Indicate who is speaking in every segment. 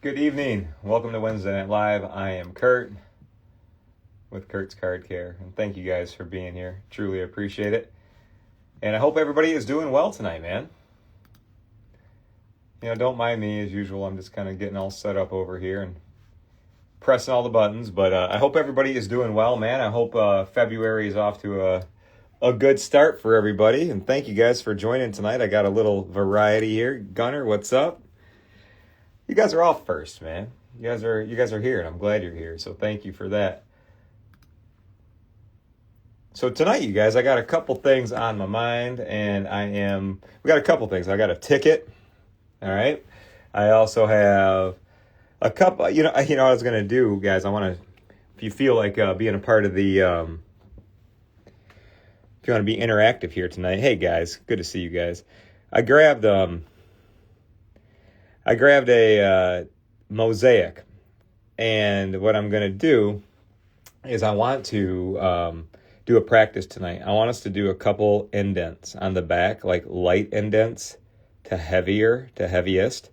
Speaker 1: Good evening. Welcome to Wednesday Night Live. I am Kurt with Kurt's Card Care, and thank you guys for being here. Truly appreciate it. And I hope everybody is doing well tonight, man. Don't mind me as usual. I'm just kind of getting all set up over here and pressing all the buttons, but I hope everybody is doing well, man. I hope February is off to a good start for everybody, and thank you guys for joining tonight. I got a little variety here. Gunner, what's up? You guys are all first, man. You guys are here, and I'm glad you're here. So thank you for that. So tonight, you guys, I got a couple things on my mind, and we got a couple things. I got a ticket. All right. I also have a couple. You know what I was gonna do, guys. I want to, if you feel like being a part of the, if you want to be interactive here tonight. Hey guys, good to see you guys. I grabbed a mosaic, and what I'm going to do is I want to do a practice tonight. I want us to do a couple indents on the back, like light indents to heaviest,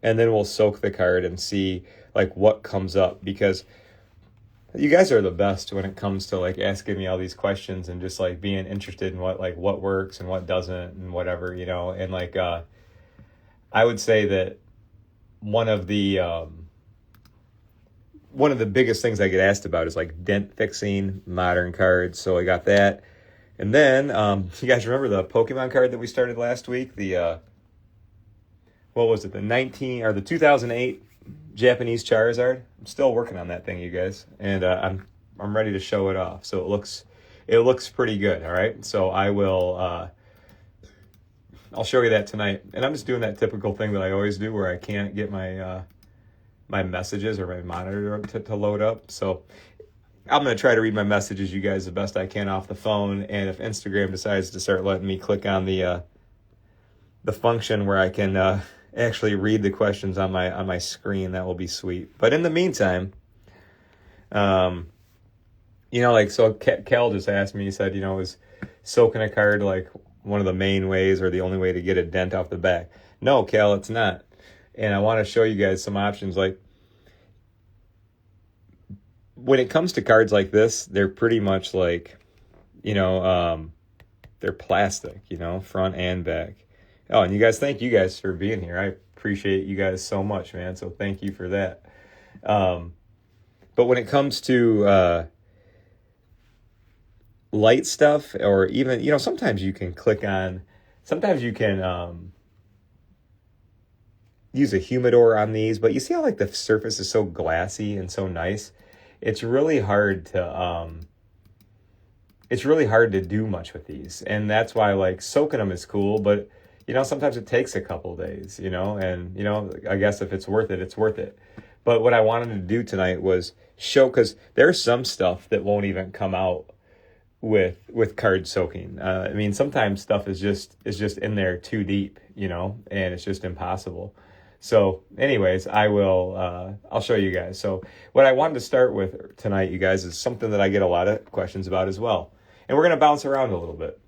Speaker 1: and then we'll soak the card and see like what comes up, because you guys are the best when it comes to like asking me all these questions and just like being interested in what works and what doesn't and whatever, and like I would say that one of the biggest things I get asked about is like dent fixing modern cards. So I got that. And then you guys remember the Pokemon card that we started last week? The what was it? The 2008 Japanese Charizard. I'm still working on that thing, you guys. And I'm ready to show it off. So it looks pretty good, all right? So I'll show you that tonight. And I'm just doing that typical thing that I always do where I can't get my my messages or my monitor to load up. So I'm going to try to read my messages, you guys, the best I can off the phone. And if Instagram decides to start letting me click on the function where I can actually read the questions on my screen, that will be sweet. But in the meantime, so Cal just asked me, he said, is soaking a card like one of the main ways or the only way to get a dent off the back? No, Cal, it's not. And I want to show you guys some options. Like, when it comes to cards like this, they're pretty much like, they're plastic, front and back. Oh, and thank you guys for being here. I appreciate you guys so much, man. So thank you for that. But when it comes to light stuff, or even, sometimes you can use a humidor on these, but you see how like the surface is so glassy and so nice. It's really hard to do much with these, and that's why like soaking them is cool. But sometimes it takes a couple days, and I guess if it's worth it, it's worth it. But what I wanted to do tonight was show, because there's some stuff that won't even come out with card soaking. Sometimes stuff is just in there too deep, and it's just impossible. So anyways, I'll show you guys. So what I wanted to start with tonight, you guys, is something that I get a lot of questions about as well. And we're going to bounce around a little bit.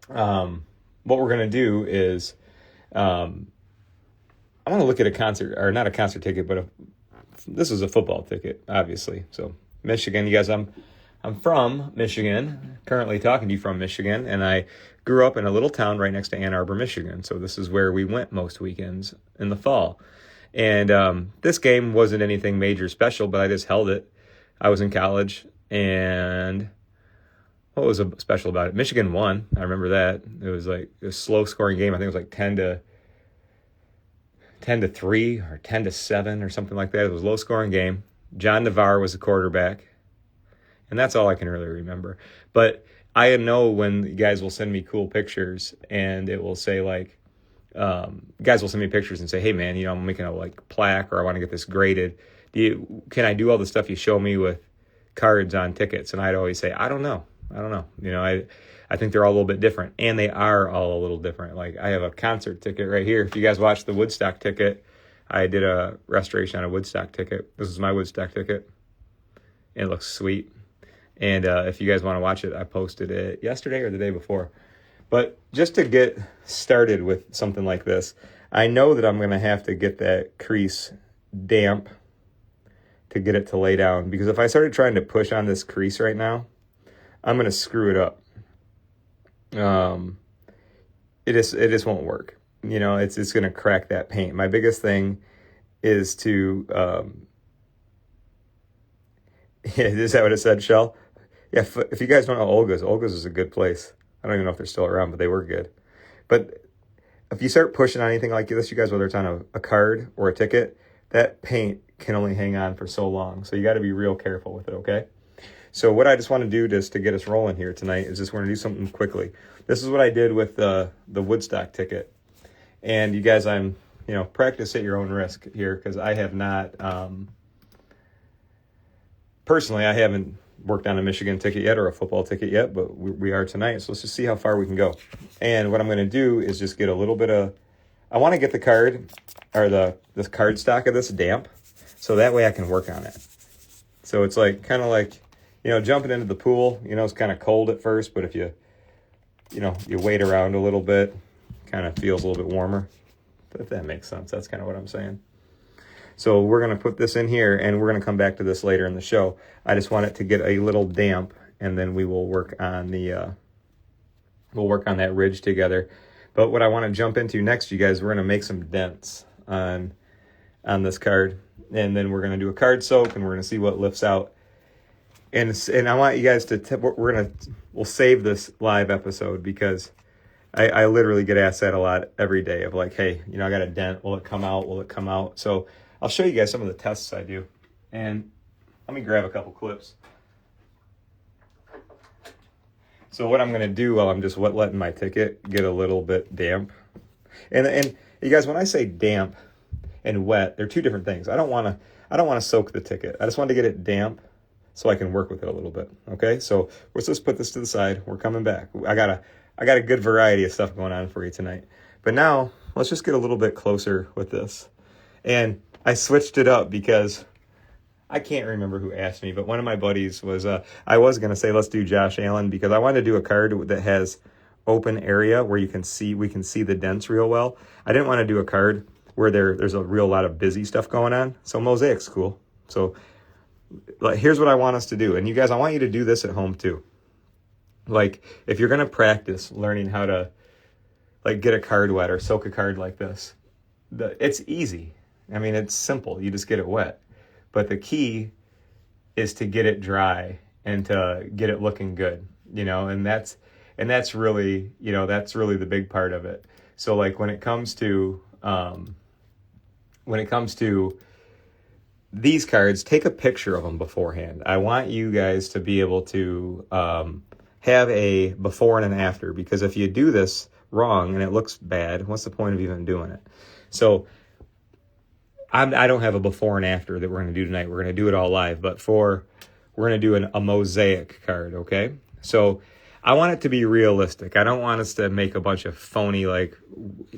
Speaker 1: What we're going to do is, I want to look at a concert, or not a concert ticket, but this is a football ticket, obviously. So Michigan, you guys, I'm from Michigan, currently talking to you from Michigan, and I grew up in a little town right next to Ann Arbor, Michigan. So this is where we went most weekends in the fall. And this game wasn't anything major special, but I just held it. I was in college, and what was special about it? Michigan won. I remember that. It was like a slow-scoring game. I think it was like 10-3 or 10-7 or something like that. It was a low-scoring game. John Navarre was the quarterback. And that's all I can really remember. But I know when you guys will send me cool pictures, and it will say like, guys will send me pictures and say, hey man, I'm making a like plaque, or I want to get this graded. Can I do all the stuff you show me with cards on tickets? And I'd always say, I don't know. I think they're all a little bit different, and they are all a little different. Like, I have a concert ticket right here. If you guys watch the Woodstock ticket, I did a restoration on a Woodstock ticket. This is my Woodstock ticket. It looks sweet. And if you guys want to watch it, I posted it yesterday or the day before. But just to get started with something like this, I know that I'm going to have to get that crease damp to get it to lay down, because if I started trying to push on this crease right now, I'm going to screw it up. It just won't work. You know, it's going to crack that paint. My biggest thing is to, yeah, is that what it said, Shell? Yeah, if you guys don't know Olga's is a good place. I don't even know if they're still around, but they were good. But if you start pushing on anything like this, you guys, whether it's on a card or a ticket, that paint can only hang on for so long. So you got to be real careful with it, okay? So what I just want to do just to get us rolling here tonight is just want to do something quickly. This is what I did with the Woodstock ticket. And you guys, practice at your own risk here, because I have not, personally, I haven't worked on a Michigan ticket yet or a football ticket yet, but we are tonight. So let's just see how far we can go. And what I'm going to do is just get a little bit of, I want to get the card or this card stock of this damp, so that way I can work on it. So it's like kind of like, jumping into the pool, it's kind of cold at first, but if you wait around a little bit, kind of feels a little bit warmer. If that makes sense, that's kind of what I'm saying. So we're going to put this in here, and we're going to come back to this later in the show. I just want it to get a little damp, and then we will work on that ridge together. But what I want to jump into next, you guys, we're going to make some dents on this card, and then we're going to do a card soak, and we're going to see what lifts out. And I want you guys to we'll save this live episode, because I literally get asked that a lot every day of like, hey, I got a dent. Will it come out? Will it come out? So I'll show you guys some of the tests I do. And let me grab a couple clips. So what I'm going to do while I'm just letting my ticket get a little bit damp. And you guys, when I say damp and wet, they're two different things. I don't want to soak the ticket. I just want to get it damp so I can work with it a little bit. Okay? So let's just put this to the side. We're coming back. I got a good variety of stuff going on for you tonight. But now let's just get a little bit closer with this. And I switched it up because I can't remember who asked me, but one of my buddies was, I was going to say, let's do Josh Allen, because I wanted to do a card that has open area where we can see the dents real well. I didn't want to do a card where there's a real lot of busy stuff going on. So mosaic's cool. So here's what I want us to do. And you guys, I want you to do this at home too. Like, if you're going to practice learning how to get a card wet or soak a card like this, it's easy. I mean, it's simple. You just get it wet. But the key is to get it dry and to get it looking good, and that's really, that's really the big part of it. So like when it comes to these cards, take a picture of them beforehand. I want you guys to be able to have a before and an after, because if you do this wrong and it looks bad, what's the point of even doing it? So I don't have a before and after that we're going to do tonight. We're going to do it all live, but we're going to do a mosaic card, okay? So I want it to be realistic. I don't want us to make a bunch of phony,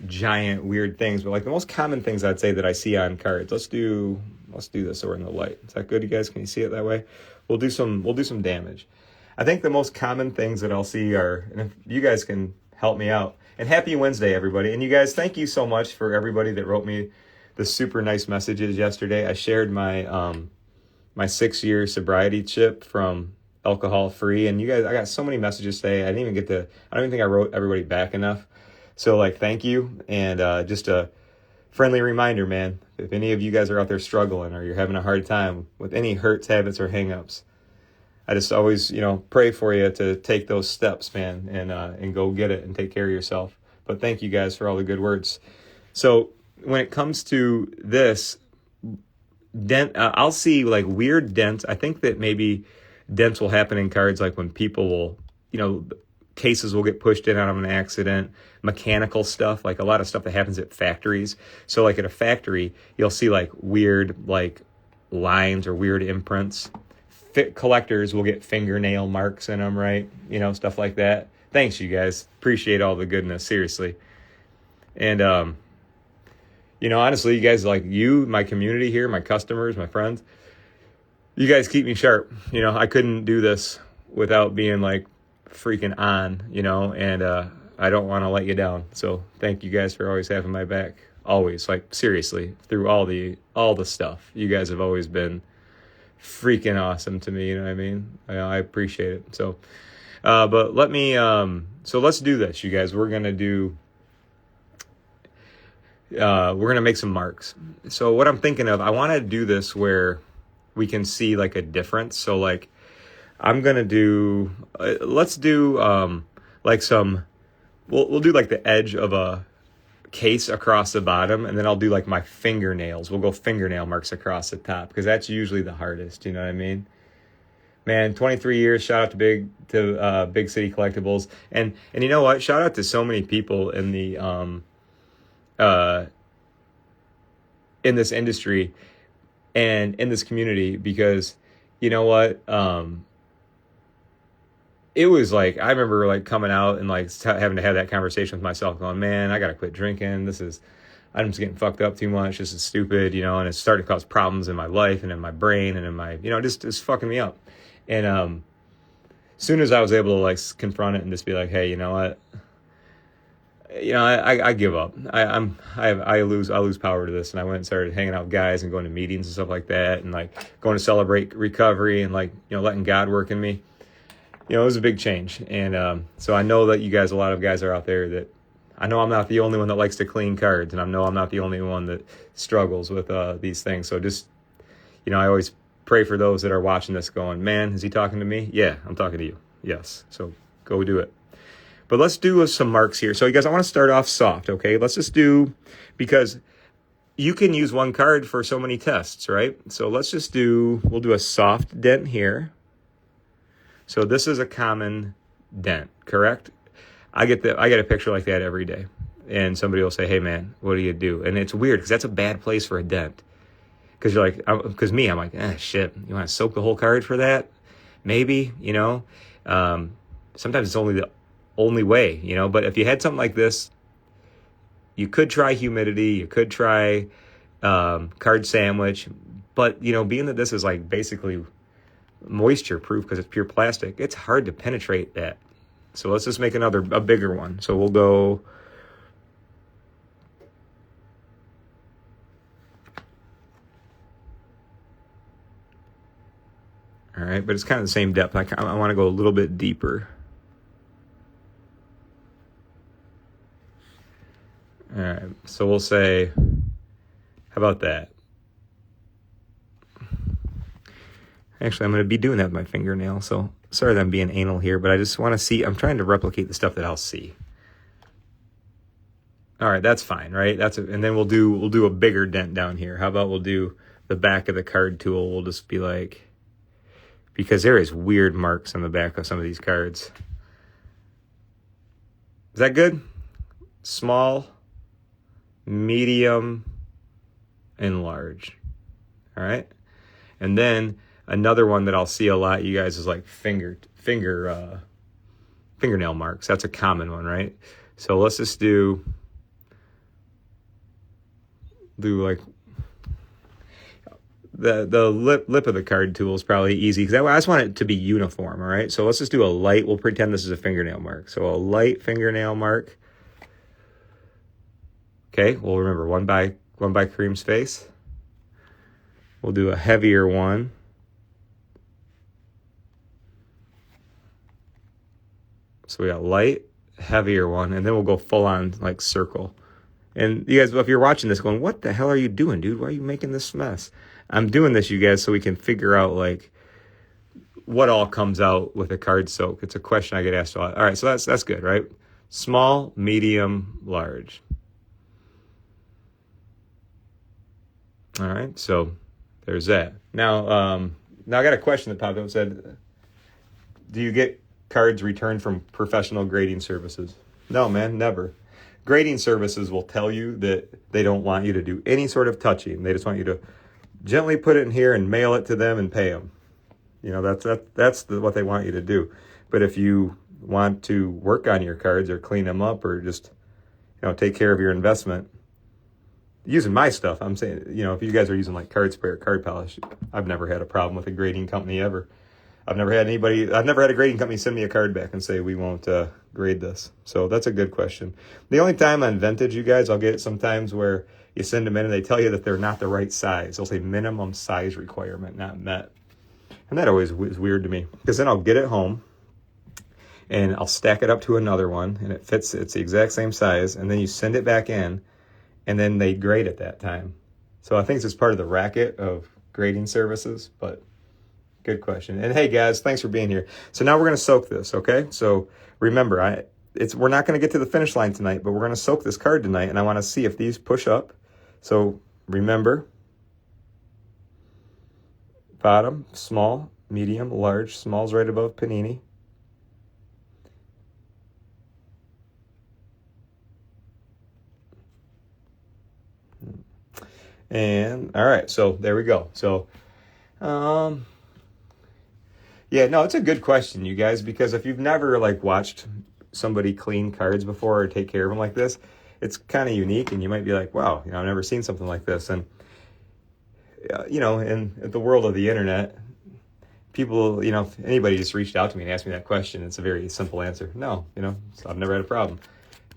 Speaker 1: giant, weird things, but the most common things I'd say that I see on cards. Let's do this so we're in the light. Is that good, you guys? Can you see it that way? We'll do some damage. I think the most common things that I'll see are, and if you guys can help me out, and happy Wednesday, everybody. And you guys, thank you so much for everybody that wrote me the super nice messages yesterday. I shared my 6-year sobriety chip from alcohol free, and you guys, I got so many messages today. I don't even think I wrote everybody back enough. So thank you. And just a friendly reminder, man, if any of you guys are out there struggling or you're having a hard time with any hurts, habits, or hangups, I just always, pray for you to take those steps, man, and go get it and take care of yourself. But thank you guys for all the good words. So when it comes to this dent, I'll see weird dents. I think that maybe dents will happen in cards when people will, cases will get pushed in out of an accident, mechanical stuff, a lot of stuff that happens at factories. So at a factory, you'll see weird lines or weird imprints. Collectors will get fingernail marks in them, right? Stuff like that. Thanks, you guys. Appreciate all the goodness, seriously. And, honestly, you guys, my community here, my customers, my friends, you guys keep me sharp. I couldn't do this without being freaking on, and I don't want to let you down. So thank you guys for always having my back. always, like seriously, through all the stuff. You guys have always been freaking awesome to me, you know what I mean? I appreciate it. So, but let me, so let's do this, you guys. We're going to make some marks. So what I'm thinking of, I want to do this where we can see like a difference. So like, I'm going to do, let's do, like we'll do like the edge of a case across the bottom, and then I'll do like my fingernails. We'll go fingernail marks across the top, because that's usually the hardest, you know what I mean? Man, 23 years, shout out to Big City Collectibles. And you know what? Shout out to so many people in the in this industry and in this community, because you know what? It was like, I remember like coming out and like having to have that conversation with myself going, man, I got to quit drinking. I'm just getting fucked up too much. This is stupid, you know, and it's starting to cause problems in my life and in my brain and in my, you know, just fucking me up. And as soon as I was able to like confront it and just be like, hey, you know what? You know, I give up. I lose power to this. And I went and started hanging out with guys and going to meetings and stuff like that, and like going to celebrate recovery and like, you know, letting God work in me. You know, it was a big change. And so I know that a lot of guys are out there that, I know I'm not the only one that likes to clean cards, and I know I'm not the only one that struggles with these things. So just, you know, I always pray for those that are watching this going, man, is he talking to me? Yeah, I'm talking to you. Yes. So go do it. But let's do some marks here. So you guys, I want to start off soft, okay? Let's just do, because you can use one card for so many tests, right? So let's just we'll do a soft dent here. So this is a common dent, correct? I get a picture like that every day, and somebody will say, hey man, what do you do? And it's weird, because that's a bad place for a dent. Because you're like, because I'm like, shit, you want to soak the whole card for that? Maybe, you know? Sometimes it's only the only way, you know? But if you had something like this, you could try humidity, you could try card sandwich, but, you know, being that this is like basically moisture proof because it's pure plastic, it's hard to penetrate that. So let's just make a bigger one. So we'll go, all right, but it's kind of the same depth. I want to go a little bit deeper. All right, so we'll say, how about that? Actually, I'm going to be doing that with my fingernail, so sorry that I'm being anal here, but I just want to see. I'm trying to replicate the stuff that I'll see. All right, that's fine, right? And then we'll do a bigger dent down here. How about we'll do the back of the card tool? We'll just be like, because there is weird marks on the back of some of these cards. Is that good? Small, medium, and large. All right, and then another one that I'll see a lot, you guys, is like fingernail marks. That's a common one, right? So let's just do like the lip of the card tool is probably easy, because I just want it to be uniform, all right? So let's just do a light. We'll pretend this is a fingernail mark. So a light fingernail mark. Okay, well, remember, one by Kareem's face. We'll do a heavier one. So we got light, heavier one, and then we'll go full on like circle. And you guys, if you're watching this going, what the hell are you doing, dude? Why are you making this mess? I'm doing this, you guys, so we can figure out like what all comes out with a card soak. It's a question I get asked a lot. All right, so that's good, right? Small, medium, large. All right, so there's that. Now I got a question that popped up and said, do you get cards returned from professional grading services? No, man, never. Grading services will tell you that they don't want you to do any sort of touching. They just want you to gently put it in here and mail it to them and pay them. You know, that's what they want you to do. But if you want to work on your cards or clean them up or just, you know, take care of your investment, using my stuff, I'm saying, you know, if you guys are using like card spray or card polish, I've never had a problem with a grading company ever. I've never had a grading company send me a card back and say, we won't grade this. So that's a good question. The only time on vintage, you guys, I'll get sometimes where you send them in and they tell you that they're not the right size. They'll say minimum size requirement, not met. And that always is weird to me, because then I'll get it home and I'll stack it up to another one and it's the exact same size. And then you send it back in and then they grade at that time. So I think it's just part of the racket of grading services, but good question. And hey guys, thanks for being here. So now we're going to soak this, okay? So remember, we're not going to get to the finish line tonight, but we're going to soak this card tonight, and I want to see if these push up. So remember, bottom, small, medium, large. Small's right above Panini. And all right, so there we go. So yeah, no, it's a good question, you guys, because if you've never like watched somebody clean cards before or take care of them like this, it's kind of unique, and you might be like, wow, I've never seen something like this. And in the world of the internet, people, if anybody just reached out to me and asked me that question, it's a very simple answer. No, I've never had a problem.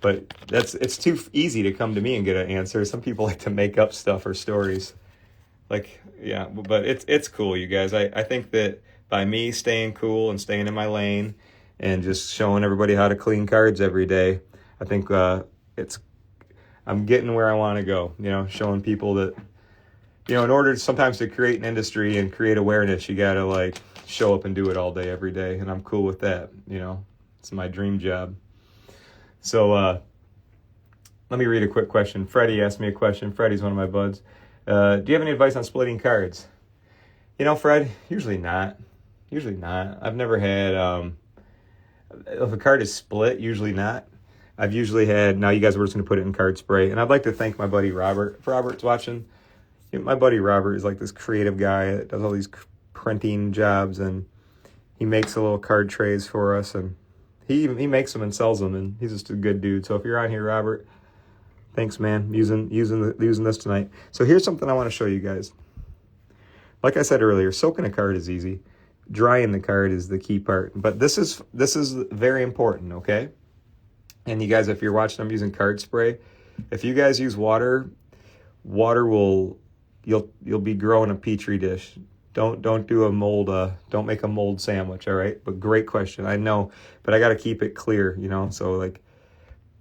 Speaker 1: But it's too easy to come to me and get an answer. Some people like to make up stuff or stories. Like, yeah, but it's cool, you guys. I think that by me staying cool and staying in my lane and just showing everybody how to clean cards every day, I think I'm getting where I want to go, showing people that, in order sometimes to create an industry and create awareness, you got to like show up and do it all day, every day. And I'm cool with that. It's my dream job. So let me read a quick question. Freddie asked me a question. Freddie's one of my buds. Do you have any advice on splitting cards? Fred, usually not. I've never had, if a card is split, usually not. I've usually had, now you guys were just going to put it in card spray. And I'd like to thank my buddy Robert. If Robert's watching, my buddy Robert is like this creative guy that does all these printing jobs, and he makes the little card trays for us, and he makes them and sells them, and he's just a good dude. So if you're on here, Robert, thanks, man, using this tonight. So here's something I want to show you guys. Like I said earlier, soaking a card is easy. Drying the card is the key part. But this is very important, okay? And you guys, if you're watching, I'm using card spray. If you guys use water will, you'll be growing a petri dish. Don't do a mold, don't make a mold sandwich, all right? But great question, I know, but I got to keep it clear, so like,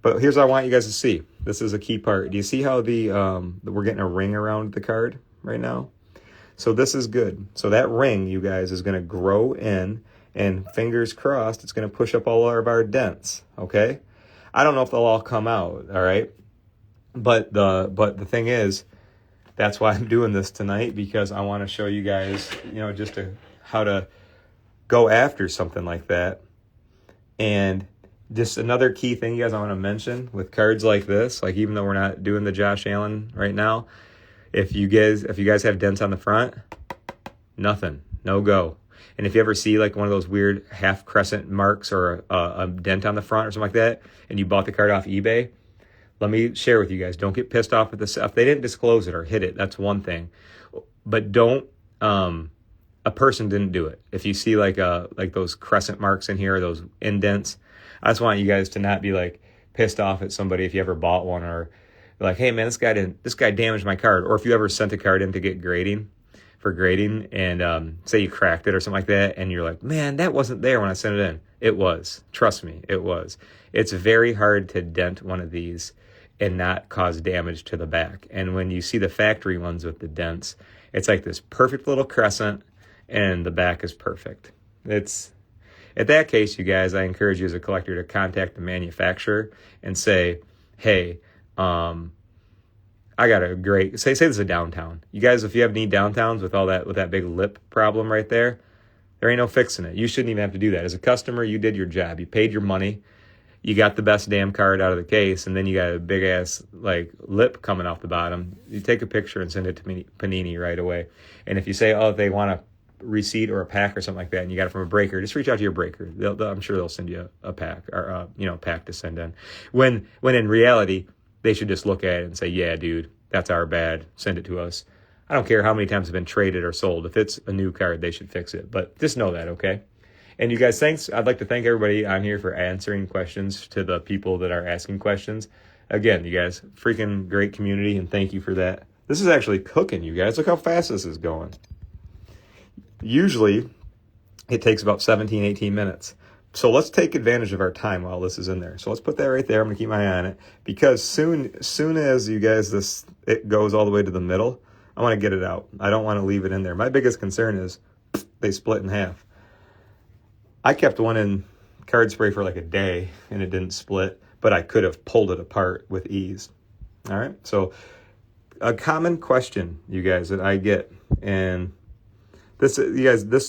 Speaker 1: but here's what I want you guys to see. This is a key part. Do you see how we're getting a ring around the card right now? So this is good. So that ring, you guys, is going to grow in, and fingers crossed, it's going to push up all of our dents, okay? I don't know if they'll all come out, all right? But the thing is, that's why I'm doing this tonight, because I want to show you guys, how to go after something like that. And just another key thing, you guys, I want to mention with cards like this, like even though we're not doing the Josh Allen right now, if you guys have dents on the front, nothing, no go. And if you ever see like one of those weird half crescent marks or a dent on the front or something like that, and you bought the card off eBay, let me share with you guys, don't get pissed off at this. If they didn't disclose it or hit it, that's one thing. But don't, a person didn't do it. If you see like those crescent marks in here, those indents, I just want you guys to not be like pissed off at somebody if you ever bought one, or like, hey man, this guy damaged my card. Or if you ever sent a card in to get grading, and say you cracked it or something like that, and you're like, man, that wasn't there when I sent it in. It was. Trust me, it was. It's very hard to dent one of these and not cause damage to the back. And when you see the factory ones with the dents, it's like this perfect little crescent, and the back is perfect. It's, at that case, you guys, I encourage you as a collector to contact the manufacturer and say, hey, I got a great, say this is a downtown. You guys, if you have any downtowns with that big lip problem right there ain't no fixing it. You shouldn't even have to do that. As a customer, you did your job. You paid your money. You got the best damn card out of the case, and then you got a big ass like lip coming off the bottom. You take a picture and send it to Panini right away. And if you say, oh, they want a receipt or a pack or something like that, and you got it from a breaker, just reach out to your breaker. I'm sure they'll send you a pack, or a pack to send in. When in reality, they should just look at it and say, yeah, dude, that's our bad. Send it to us. I don't care how many times it's been traded or sold. If it's a new card, they should fix it. But just know that, okay? And you guys, thanks. I'd like to thank everybody on here for answering questions to the people that are asking questions. Again, you guys, freaking great community, and thank you for that. This is actually cooking, you guys. Look how fast this is going. Usually, it takes about 17, 18 minutes. So let's take advantage of our time while this is in there. So let's put that right there. I'm going to keep my eye on it. Because soon as you guys, it goes all the way to the middle, I want to get it out. I don't want to leave it in there. My biggest concern is they split in half. I kept one in card spray for like a day, and it didn't split. But I could have pulled it apart with ease. All right. So a common question, you guys, that I get, and this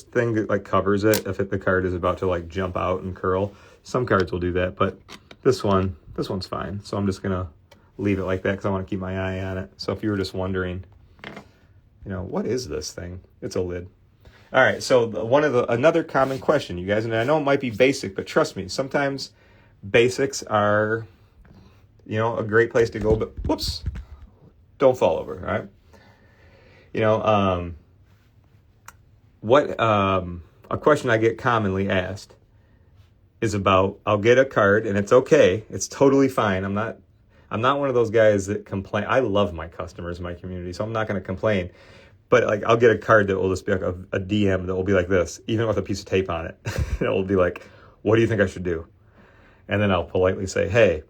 Speaker 1: thing like covers it if the card is about to like jump out and curl. Some cards will do that, but this one's fine. So I'm just gonna leave it like that because I want to keep my eye on it. So if you were just wondering, what is this thing? It's a lid. All right. So another common question, you guys, and I know it might be basic, but trust me, sometimes basics are, a great place to go. But whoops, don't fall over. All right. A question I get commonly asked is about, I'll get a card and it's okay. It's totally fine. I'm not one of those guys that complain. I love my customers, my community, so I'm not going to complain. But like, I'll get a card that will just be like a DM that will be like this, even with a piece of tape on it. It will be like, what do you think I should do? And then I'll politely say, hey,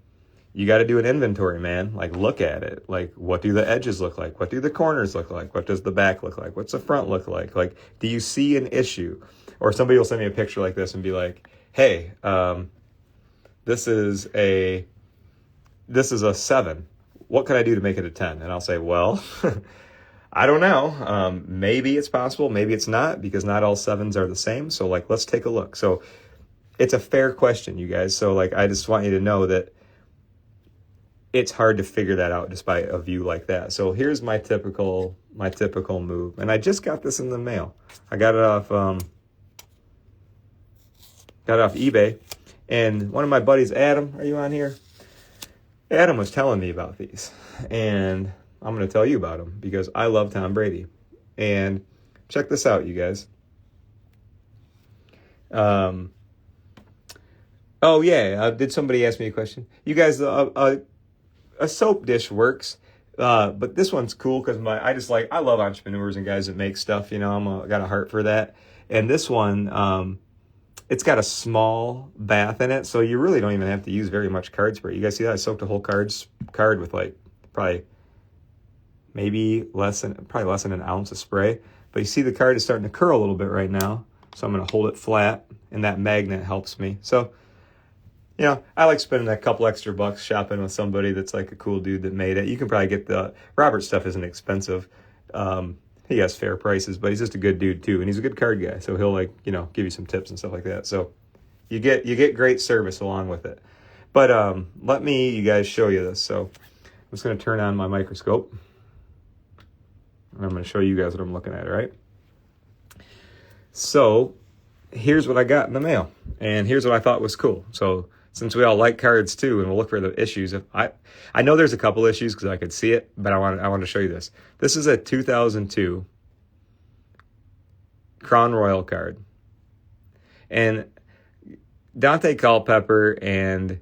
Speaker 1: you got to do an inventory, man. Like, look at it. Like, what do the edges look like? What do the corners look like? What does the back look like? What's the front look like? Like, do you see an issue? Or somebody will send me a picture like this and be like, hey, this is a 7. What can I do to make it a 10? And I'll say, well, I don't know. Maybe it's possible. Maybe it's not, because not all 7s are the same. So like, let's take a look. So it's a fair question, you guys. So like, I just want you to know that it's hard to figure that out just by a view like that. So here's my typical move. And I just got this in the mail. I got it off eBay. And one of my buddies, Adam, are you on here? Adam was telling me about these. And I'm going to tell you about them because I love Tom Brady. And check this out, you guys. Oh yeah, did somebody ask me a question? You guys, a soap dish works, but this one's cool because I love entrepreneurs and guys that make stuff. Got a heart for that. And this one, it's got a small bath in it, so you really don't even have to use very much card spray. You guys see that? I soaked a whole card with like probably less than an ounce of spray. But you see the card is starting to curl a little bit right now, so I'm going to hold it flat, and that magnet helps me. So I like spending a couple extra bucks shopping with somebody that's like a cool dude that made it. You can probably get the Robert stuff isn't expensive. He has fair prices, but he's just a good dude too, and he's a good card guy. So he'll give you some tips and stuff like that. So you get great service along with it. But let me, you guys, show you this. So I'm just going to turn on my microscope, and I'm going to show you guys what I'm looking at. All right. So here's what I got in the mail, and here's what I thought was cool. So since we all like cards too, and we'll look for the issues. I know there's a couple issues because I could see it, but I want to show you this. This is a 2002 Crown Royal card, and Dante Culpepper and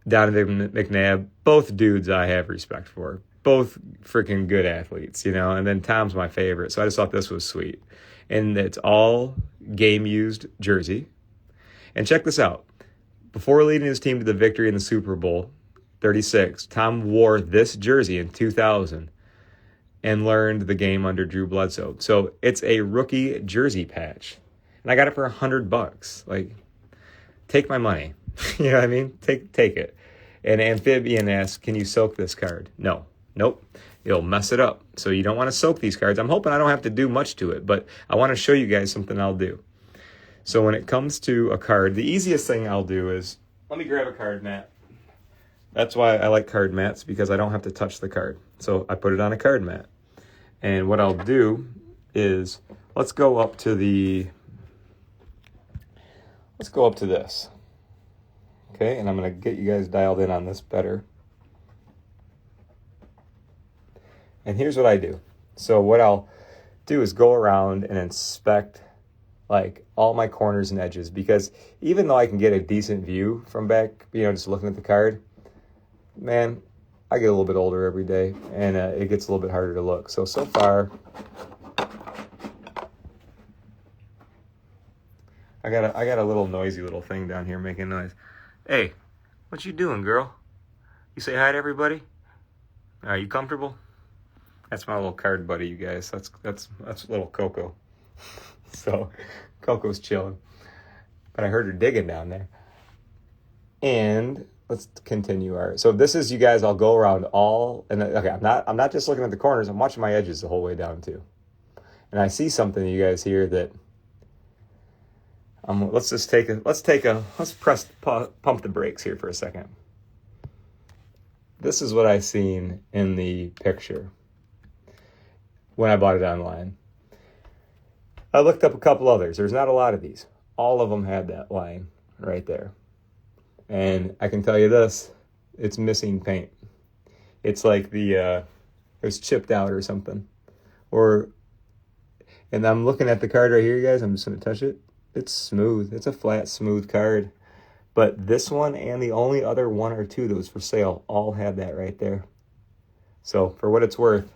Speaker 1: Donovan McNabb, both dudes I have respect for, both freaking good athletes, and then Tom's my favorite, so I just thought this was sweet. And it's all game used jersey. And check this out. Before leading his team to the victory in the Super Bowl 36, Tom wore this jersey in 2000 and learned the game under Drew Bledsoe. So it's a rookie jersey patch. And I got it for $100. Like, take my money. You know what I mean? Take it. And Amphibian asks, can you soak this card? No. Nope. It'll mess it up. So you don't want to soak these cards. I'm hoping I don't have to do much to it, but I want to show you guys something I'll do. So when it comes to a card, the easiest thing I'll do is, let me grab a card mat. That's why I like card mats, because I don't have to touch the card. So I put it on a card mat. And what I'll do is, let's go up to this. Okay, and I'm going to get you guys dialed in on this better. And here's what I do. So what I'll do is go around and inspect like all my corners and edges, because even though I can get a decent view from back, just looking at the card, man, I get a little bit older every day, and it gets a little bit harder to look. So far, I got a little noisy little thing down here making noise. Hey, what you doing, girl? You say hi to everybody? Are you comfortable? That's my little card buddy, you guys. That's little Coco. So Coco's chilling, but I heard her digging down there. And let's continue so this is, you guys, I'll go around okay, I'm not just looking at the corners, I'm watching my edges the whole way down too. And I see something, you guys, here that let's pump the brakes here for a second. This is what I seen in the picture when I bought it online. I looked up a couple others. There's not a lot of these. All of them had that line right there. And I can tell you this, it's missing paint. It's like it was chipped out or something. And I'm looking at the card right here, you guys. I'm just going to touch it. It's smooth. It's a flat, smooth card. But this one and the only other one or two that was for sale all had that right there. So for what it's worth,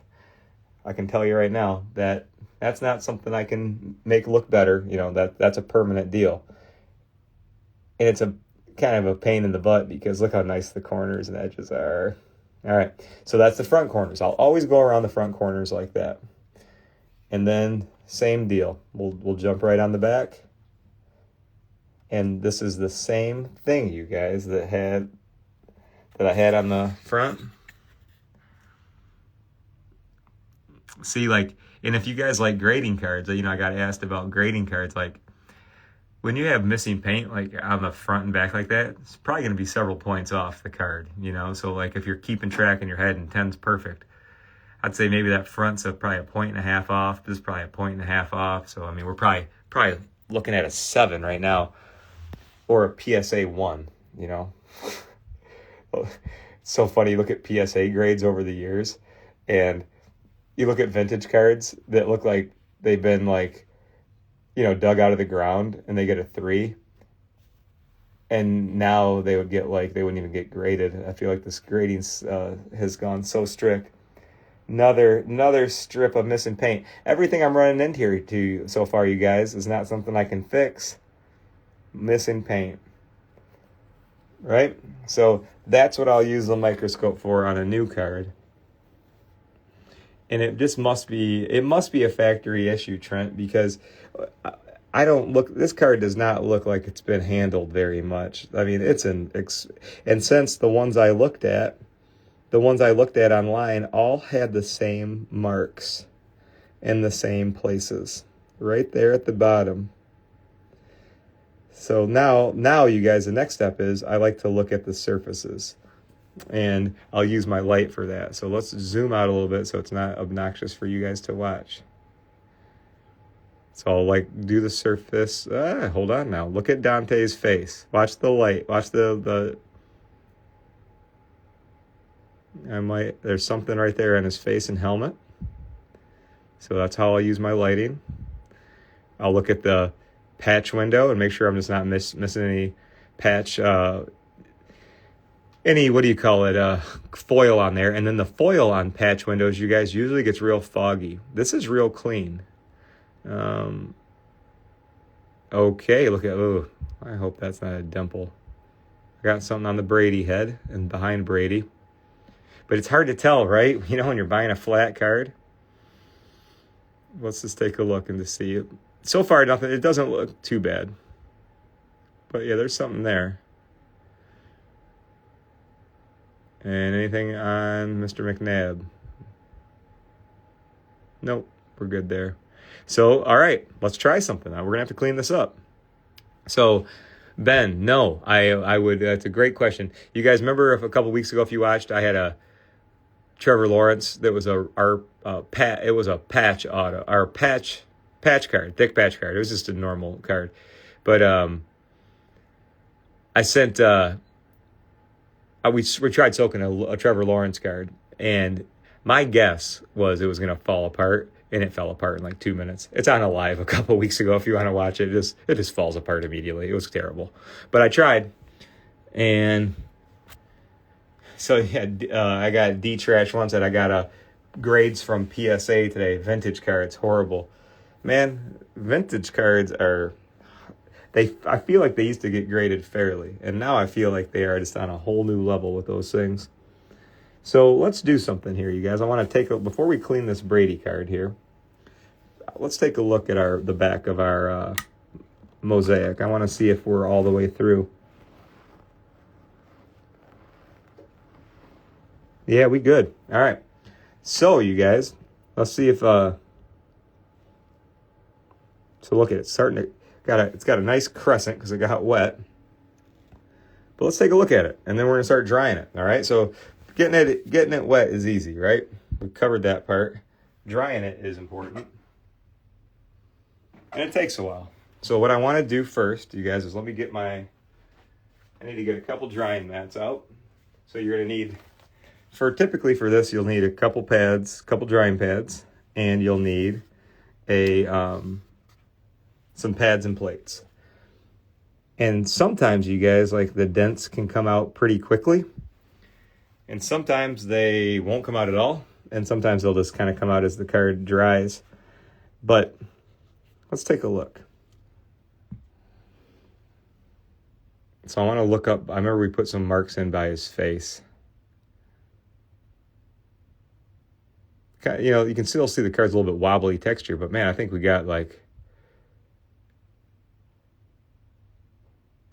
Speaker 1: I can tell you right now that that's not something I can make look better. That's a permanent deal. And it's a kind of a pain in the butt, because look how nice the corners and edges are. All right, so that's the front corners. I'll always go around the front corners like that. And then same deal. We'll jump right on the back. And this is the same thing, you guys, that I had on the front. See, and if you guys like grading cards, I got asked about grading cards, when you have missing paint, on the front and back like that, it's probably going to be several points off the card, So, if you're keeping track in your head and 10's perfect, I'd say maybe that front's probably a 1.5 off. This is probably a 1.5 off. So, we're probably looking at a 7 right now, or a PSA 1, It's so funny. You look at PSA grades over the years, and you look at vintage cards that look like they've been dug out of the ground, and they get a 3. And now they would get they wouldn't even get graded. I feel like this grading has gone so strict. Another strip of missing paint. Everything I'm running into here so far, you guys, is not something I can fix. Missing paint. Right? So that's what I'll use the microscope for on a new card. And it must be a factory issue, Trent, because this card does not look like it's been handled very much. And since the ones I looked at online all had the same marks in the same places, right there at the bottom. So now you guys, the next step is I like to look at the surfaces. And I'll use my light for that. So let's zoom out a little bit so it's not obnoxious for you guys to watch. So I'll do the surface. Hold on now. Look at Dante's face. Watch the light. Watch there's something right there on his face and helmet. So that's how I'll use my lighting. I'll look at the patch window and make sure I'm just not missing any patch foil on there. And then the foil on patch windows, you guys, usually gets real foggy. This is real clean. Okay, I hope that's not a dimple. I got something on the Brady head and behind Brady. But it's hard to tell, right? When you're buying a flat card. Let's just take a look and to see it. So far, nothing. It doesn't look too bad. But yeah, there's something there. And anything on Mr. McNabb? Nope, we're good there. So, all right, let's try something. Now we're going to have to clean this up. So, Ben, no, I would, that's a great question. You guys remember a couple weeks ago, if you watched, I had a Trevor Lawrence that was it was a patch auto, or patch card, thick patch card. It was just a normal card. But I sent, we tried soaking a Trevor Lawrence card, and My guess was it was going to fall apart, and it fell apart in like 2 minutes. It's on a live a couple weeks ago. If you want to watch it, it just falls apart immediately. It was terrible, but I tried, and so yeah, I got D trash once, and I got grades from PSA today. Vintage cards, horrible, man. Vintage cards are I feel like they used to get graded fairly, and now I feel like they are just on a whole new level with those things. So let's do something here, you guys. I want to before we clean this Brady card here, let's take a look at the back of our mosaic. I want to see if we're all the way through. Yeah, we good. All right. So, you guys, let's see if so look at it. It's got a nice crescent because it got wet. But let's take a look at it, and then we're going to start drying it. All right? So, getting it wet is easy, right? We covered that part. Drying it is important. And it takes a while. So what I want to do first, you guys, is I need to get a couple drying mats out. So you're going to need, typically for this, you'll need a couple drying pads, and you'll need some pads and plates. And sometimes, you guys, like the dents can come out pretty quickly. And sometimes they won't come out at all. And sometimes they'll just kind of come out as the card dries. But let's take a look. So I want to look up. I remember we put some marks in by his face. You know, you can still see the card's a little bit wobbly texture. But man, I think we got like,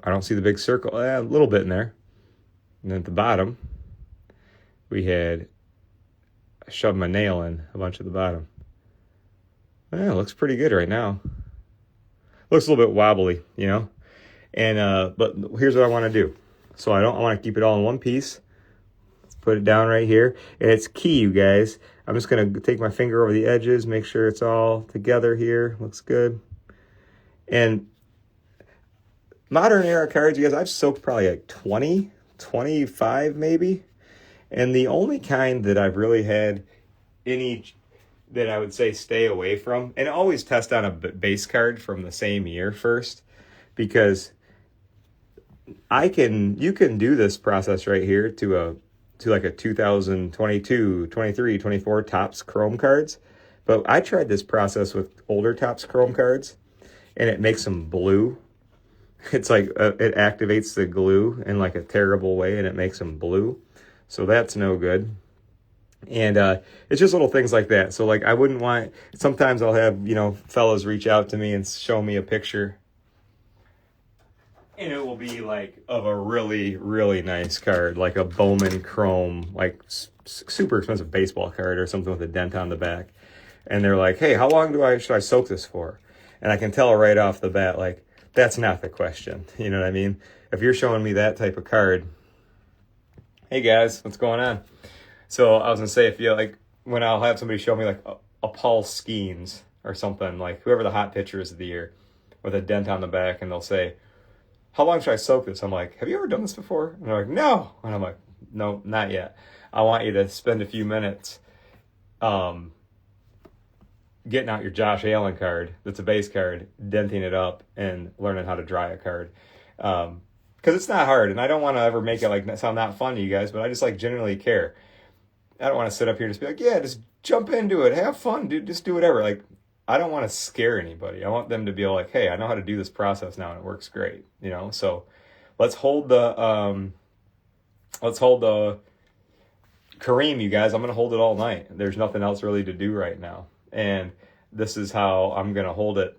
Speaker 1: I don't see the big circle. A little bit in there. And then at the bottom, I shoved my nail in a bunch at the bottom. Well, it looks pretty good right now. Looks a little bit wobbly, you know. And but here's what I want to do. So I want to keep it all in one piece. Let's put it down right here. And it's key, you guys. I'm just going to take my finger over the edges, make sure it's all together here. Looks good. And modern era cards, you guys, I've soaked probably like 20, 25 maybe. And the only kind that I've really had any that I would say stay away from, and always test on a base card from the same year first, because you can do this process right here to like a 2022, 23, 24 Topps Chrome cards. But I tried this process with older Topps Chrome cards, and it makes them blue. It's like it activates the glue in like a terrible way, and it makes them blue. So that's no good. And it's just little things like that. So like I wouldn't want, sometimes I'll have, you know, fellas reach out to me and show me a picture. And it will be like of a really, really nice card, like a Bowman Chrome, like super expensive baseball card or something with a dent on the back. And they're like, hey, how long should I soak this for? And I can tell right off the bat, like, that's not the question. You know what I mean? If you're showing me that type of card, hey guys, what's going on? So I was gonna say, if you like, when I'll have somebody show me like a Paul Skeens or something, like whoever the hot pitcher is of the year, with a dent on the back, and they'll say, how long should I soak this? I'm like, have you ever done this before? And they're like, no. And I'm like, no, not yet. I want you to spend a few minutes getting out your Josh Allen card, that's a base card, denting it up, and learning how to dry a card. Because it's not hard, and I don't want to ever make it like sound not fun to you guys, but I just like genuinely care. I don't want to sit up here and just be like, yeah, just jump into it, have fun, dude, just do whatever. Like, I don't want to scare anybody. I want them to be like, hey, I know how to do this process now, and it works great, you know. So let's hold the Kareem, you guys. I'm gonna hold it all night. There's nothing else really to do right now, and this is how I'm gonna hold it.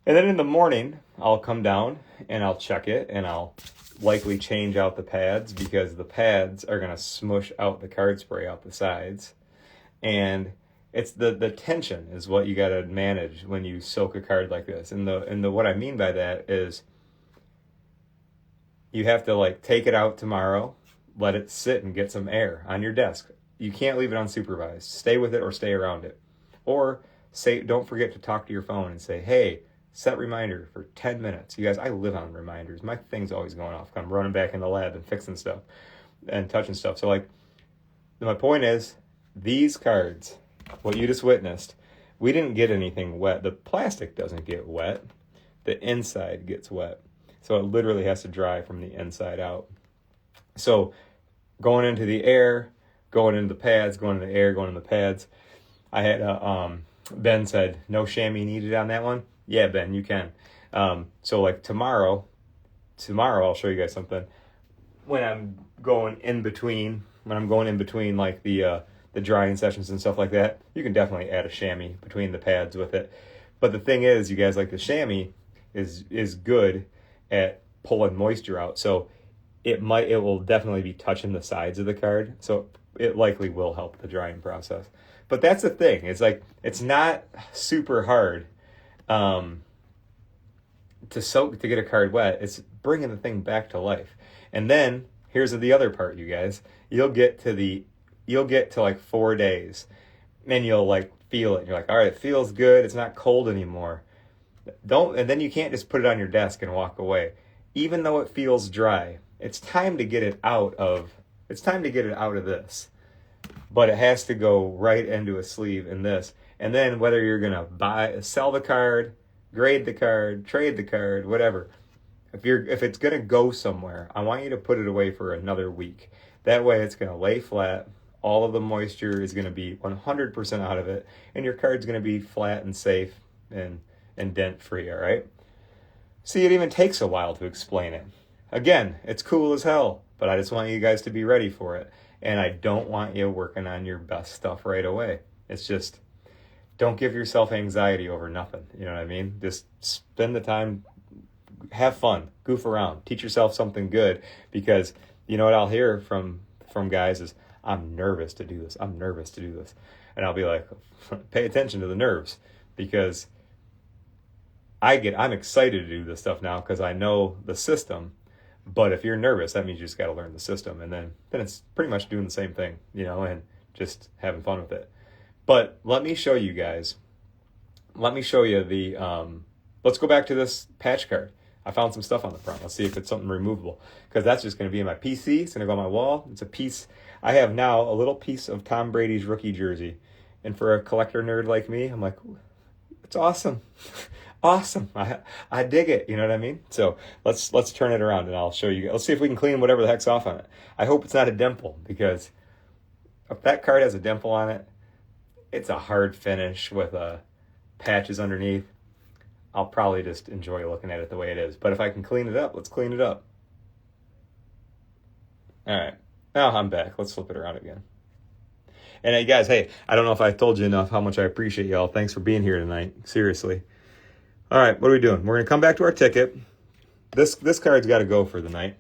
Speaker 1: And then in the morning, I'll come down and I'll check it, and I'll likely change out the pads, because the pads are going to smush out the card spray out the sides. And it's the tension is what you got to manage when you soak a card like this. And the what I mean by that is you have to like take it out tomorrow, let it sit and get some air on your desk. You can't leave it unsupervised. Stay with it or stay around it. Or don't forget to talk to your phone and say, hey, set reminder for 10 minutes. You guys, I live on reminders. My thing's always going off. I'm running back in the lab and fixing stuff and touching stuff. So like, my point is, these cards, what you just witnessed, we didn't get anything wet. The plastic doesn't get wet. The inside gets wet. So it literally has to dry from the inside out. So going into the air, going into the pads, going into the air, going into the pads. I had Ben said, no chamois needed on that one. Yeah, Ben, you can. So like tomorrow I'll show you guys something. When I'm going in between like the drying sessions and stuff like that, you can definitely add a chamois between the pads with it. But the thing is, you guys, like the chamois is good at pulling moisture out. So it will definitely be touching the sides of the card. So it likely will help the drying process. But that's the thing. It's like, it's not super hard to get a card wet. It's bringing the thing back to life. And then here's the other part, you guys. You'll get to like 4 days and you'll like feel it. You're like, all right, it feels good. It's not cold anymore. And then you can't just put it on your desk and walk away. Even though it feels dry, it's time to get it out of this. But it has to go right into a sleeve in this. And then whether you're going to sell the card, grade the card, trade the card, whatever. If it's going to go somewhere, I want you to put it away for another week. That way it's going to lay flat. All of the moisture is going to be 100% out of it. And your card's going to be flat and safe and dent free, all right? See, it even takes a while to explain it. Again, it's cool as hell, but I just want you guys to be ready for it. And I don't want you working on your best stuff right away. It's just, don't give yourself anxiety over nothing. You know what I mean? Just spend the time, have fun, goof around, teach yourself something good. Because you know what I'll hear from guys is, I'm nervous to do this. I'm nervous to do this. And I'll be like, pay attention to the nerves, because I'm excited to do this stuff now because I know the system. But if you're nervous, that means you just got to learn the system. And then it's pretty much doing the same thing, you know, and just having fun with it. But let me show you guys. Let me show you let's go back to this patch card. I found some stuff on the front. Let's see if it's something removable, because that's just going to be in my PC. It's going to go on my wall. It's a piece. I have now a little piece of Tom Brady's rookie jersey. And for a collector nerd like me, I'm like, it's awesome. Awesome. I dig it. You know what I mean? So let's turn it around and I'll show you. Let's see if we can clean whatever the heck's off on it. I hope it's not a dimple, because if that card has a dimple on it, it's a hard finish with patches underneath. I'll probably just enjoy looking at it the way it is. But if I can clean it up, let's clean it up. All right. Now I'm back. Let's flip it around again. And hey, guys, hey, I don't know if I told you enough how much I appreciate y'all. Thanks for being here tonight. Seriously. All right, what are we doing? We're going to come back to our ticket. This card's got to go for the night.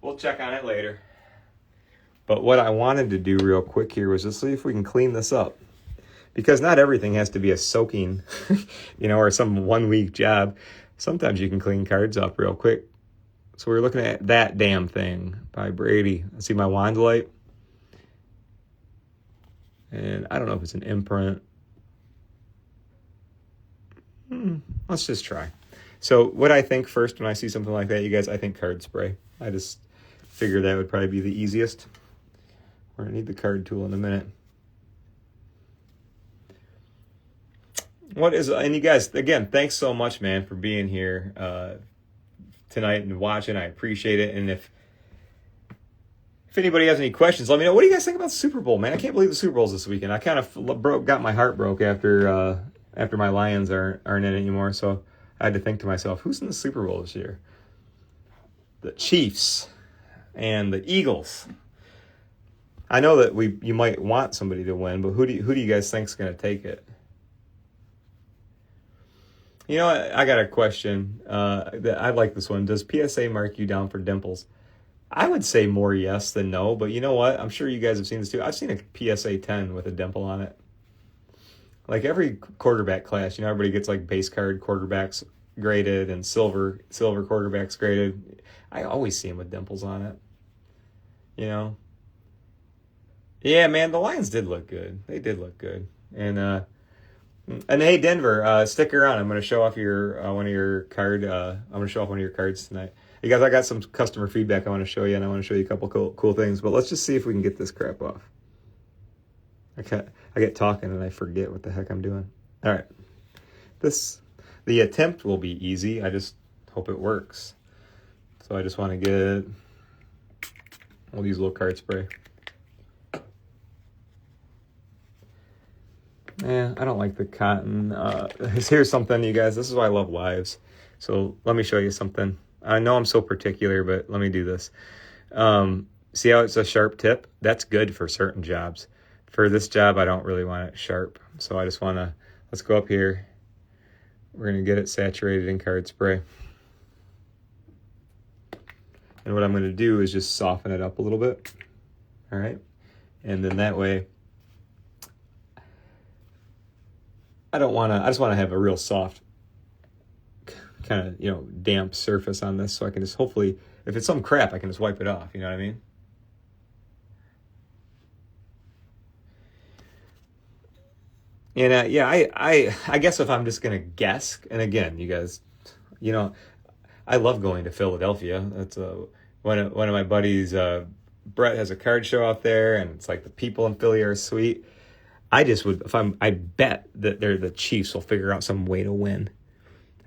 Speaker 1: We'll check on it later. But what I wanted to do real quick here was just see if we can clean this up. Because not everything has to be a soaking, or some 1 week job. Sometimes you can clean cards up real quick. So we're looking at That Damn Thing by Brady. I see my wand light. And I don't know if it's an imprint. Let's just try. So what I think first when I see something like that, you guys, I think card spray. I just figured that would probably be the easiest. We're going to need the card tool in a minute. And you guys, again, thanks so much, man, for being here tonight and watching. I appreciate it. And if anybody has any questions, let me know. What do you guys think about the Super Bowl, man? I can't believe the Super Bowl's this weekend. I kind of got my heart broke after my Lions aren't in it anymore. So I had to think to myself, who's in the Super Bowl this year? The Chiefs and the Eagles. I know that you might want somebody to win, but who do you guys think is going to take it? You know what? I got a question. I like this one. Does PSA mark you down for dimples? I would say more yes than no, but you know what? I'm sure you guys have seen this too. I've seen a PSA 10 with a dimple on it. Like every quarterback class, everybody gets like base card quarterbacks graded and silver quarterbacks graded. I always see them with dimples on it. Yeah, man, the Lions did look good. They did look good. And hey, Denver, stick around. I'm going to show off one of your cards tonight. You guys, I got some customer feedback I want to show you, and I want to show you a couple cool things. But let's just see if we can get this crap off. I get talking and I forget what the heck I'm doing. All right. The attempt will be easy. I just hope it works. So I just want to get, we'll use a little card spray. I don't like the cotton. Here's something, you guys. This is why I love lives. So let me show you something. I know I'm so particular, but let me do this. See how it's a sharp tip? That's good for certain jobs. For this job, I don't really want it sharp. So I just want to, let's go up here. We're going to get it saturated in card spray. And what I'm going to do is just soften it up a little bit. All right. And then that way, I just want to have a real soft kind of, damp surface on this so I can just hopefully, if it's some crap, I can just wipe it off. You know what I mean? And I guess if I'm just going to guess, and again, you guys, I love going to Philadelphia. That's one of my buddies, Brett, has a card show out there, and it's like the people in Philly are sweet. I just would, I bet that the Chiefs will figure out some way to win.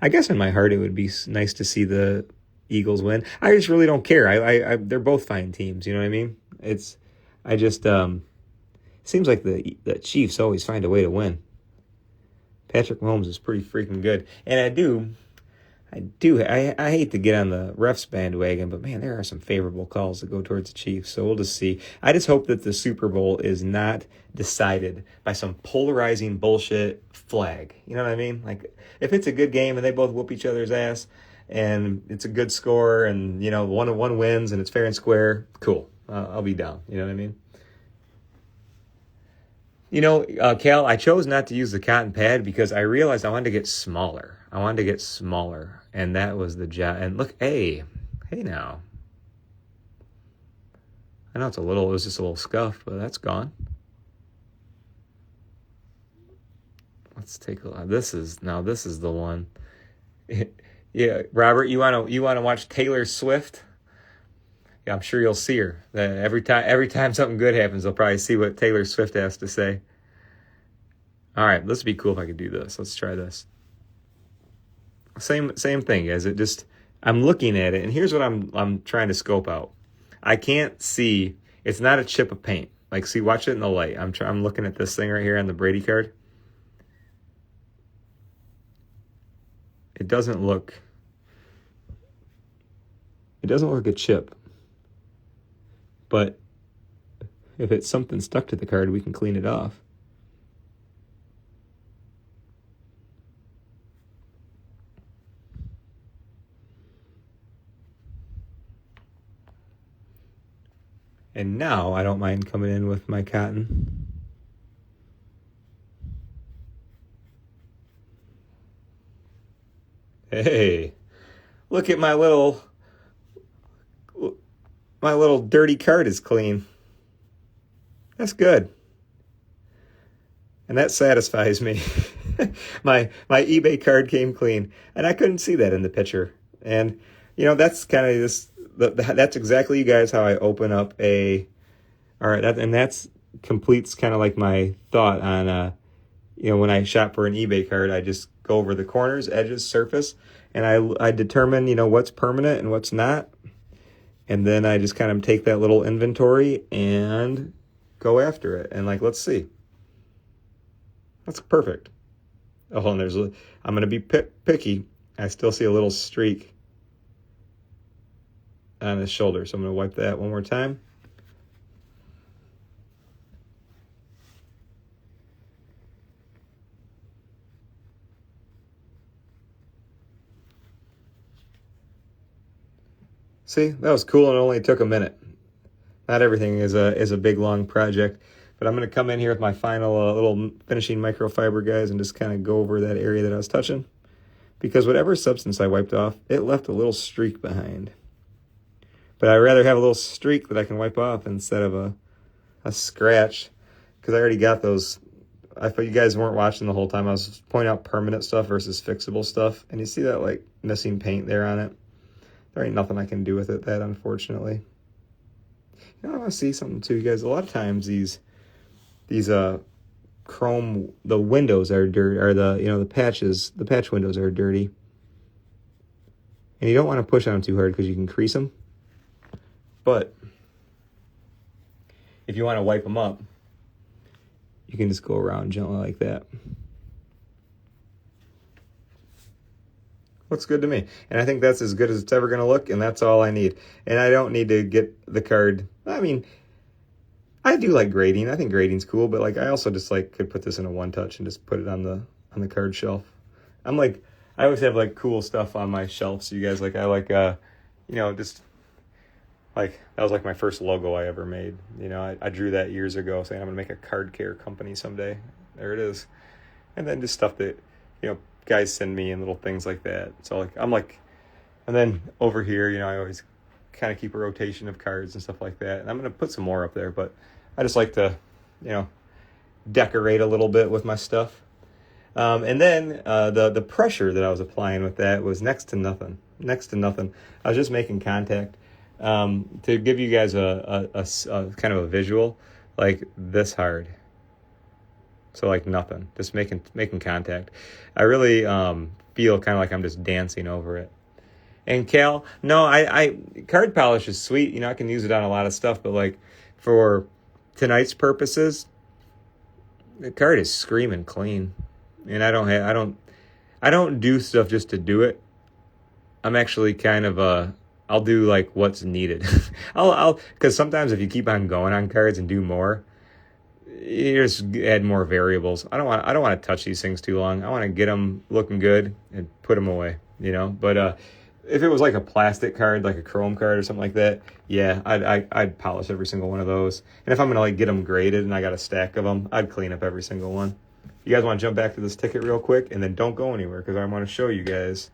Speaker 1: I guess in my heart it would be nice to see the Eagles win. I just really don't care. They're both fine teams. You know what I mean? Seems like the Chiefs always find a way to win. Patrick Mahomes is pretty freaking good, and I hate to get on the refs bandwagon, but man, there are some favorable calls that go towards the Chiefs, so we'll just see. I just hope that the Super Bowl is not decided by some polarizing bullshit flag. You know what I mean? Like, if it's a good game and they both whoop each other's ass, and it's a good score, and, one wins, and it's fair and square, cool. I'll be down. You know what I mean? Cal, I chose not to use the cotton pad because I realized I wanted to get smaller. And that was the job. And look, hey now. I know it was just a little scuff, but that's gone. Let's take a look. This is the one. Yeah, Robert, you want to watch Taylor Swift? Yeah, I'm sure you'll see her. Every time something good happens, they'll probably see what Taylor Swift has to say. All right, this would be cool if I could do this. Let's try this. Same thing, guys. I'm looking at it, and here's what I'm trying to scope out. I can't see. It's not a chip of paint. Like, see, watch it in the light. I'm looking at this thing right here on the Brady card. It doesn't look a chip. But if it's something stuck to the card, we can clean it off. And now I don't mind coming in with my cotton. Hey, look at my little dirty card is clean. That's good. And that satisfies me. My eBay card came clean, and I couldn't see that in the picture. And that's kind of this. That's exactly, you guys, how I open up a. All right, that's completes kind of like my thought on when I shop for an eBay card, I just go over the corners, edges, surface, and I determine what's permanent and what's not. And then I just kind of take that little inventory and go after it. And let's see. That's perfect. Oh, and I'm going to be picky. I still see a little streak on his shoulder. So I'm going to wipe that one more time. See, that was cool, and it only took a minute. Not everything is a big, long project. But I'm going to come in here with my final little finishing microfiber, guys, and just kind of go over that area that I was touching. Because whatever substance I wiped off, it left a little streak behind. But I'd rather have a little streak that I can wipe off instead of a scratch. Because I already got those. I thought you guys weren't watching the whole time. I was pointing out permanent stuff versus fixable stuff. And you see that missing paint there on it? There ain't nothing I can do with it, unfortunately. I want to see something too, you guys. A lot of times these these chrome, the windows are dirty, or the patch windows are dirty. And you don't want to push on them too hard because you can crease them. But if you want to wipe them up, you can just go around gently like that. Looks good to me. And I think that's as good as it's ever going to look, and that's all I need. And I don't need to get the card. I mean, I do like grading. I think grading's cool, but like I also just like could put this in a one touch and just put it on the card shelf. I'm like, I always have like cool stuff on my shelves. You guys, like, I like just like that was like my first logo I ever made. I drew that years ago, saying I'm gonna make a card care company someday. There it is. And then just stuff that guys send me and little things like that. So like and then over here, I always kind of keep a rotation of cards and stuff like that. And I'm gonna put some more up there, but I just like to decorate a little bit with my stuff. And then the pressure that I was applying with that was next to nothing. I was just making contact. To give you guys a kind of a visual, like this hard. So like nothing, just making contact. I really feel kind of like I'm just dancing over it. And Cal, no, I card polish is sweet. I can use it on a lot of stuff, but like for tonight's purposes, the card is screaming clean. And I don't do stuff just to do it. I'm actually kind of I'll do like what's needed. Because sometimes if you keep on going on cards and do more, you just add more variables. I don't want to touch these things too long. I want to get them looking good and put them away, But if it was like a plastic card, like a chrome card or something like that, yeah, I'd polish every single one of those. And if I'm gonna like get them graded and I got a stack of them, I'd clean up every single one. You guys want to jump back to this ticket real quick, and then don't go anywhere because I want to show you guys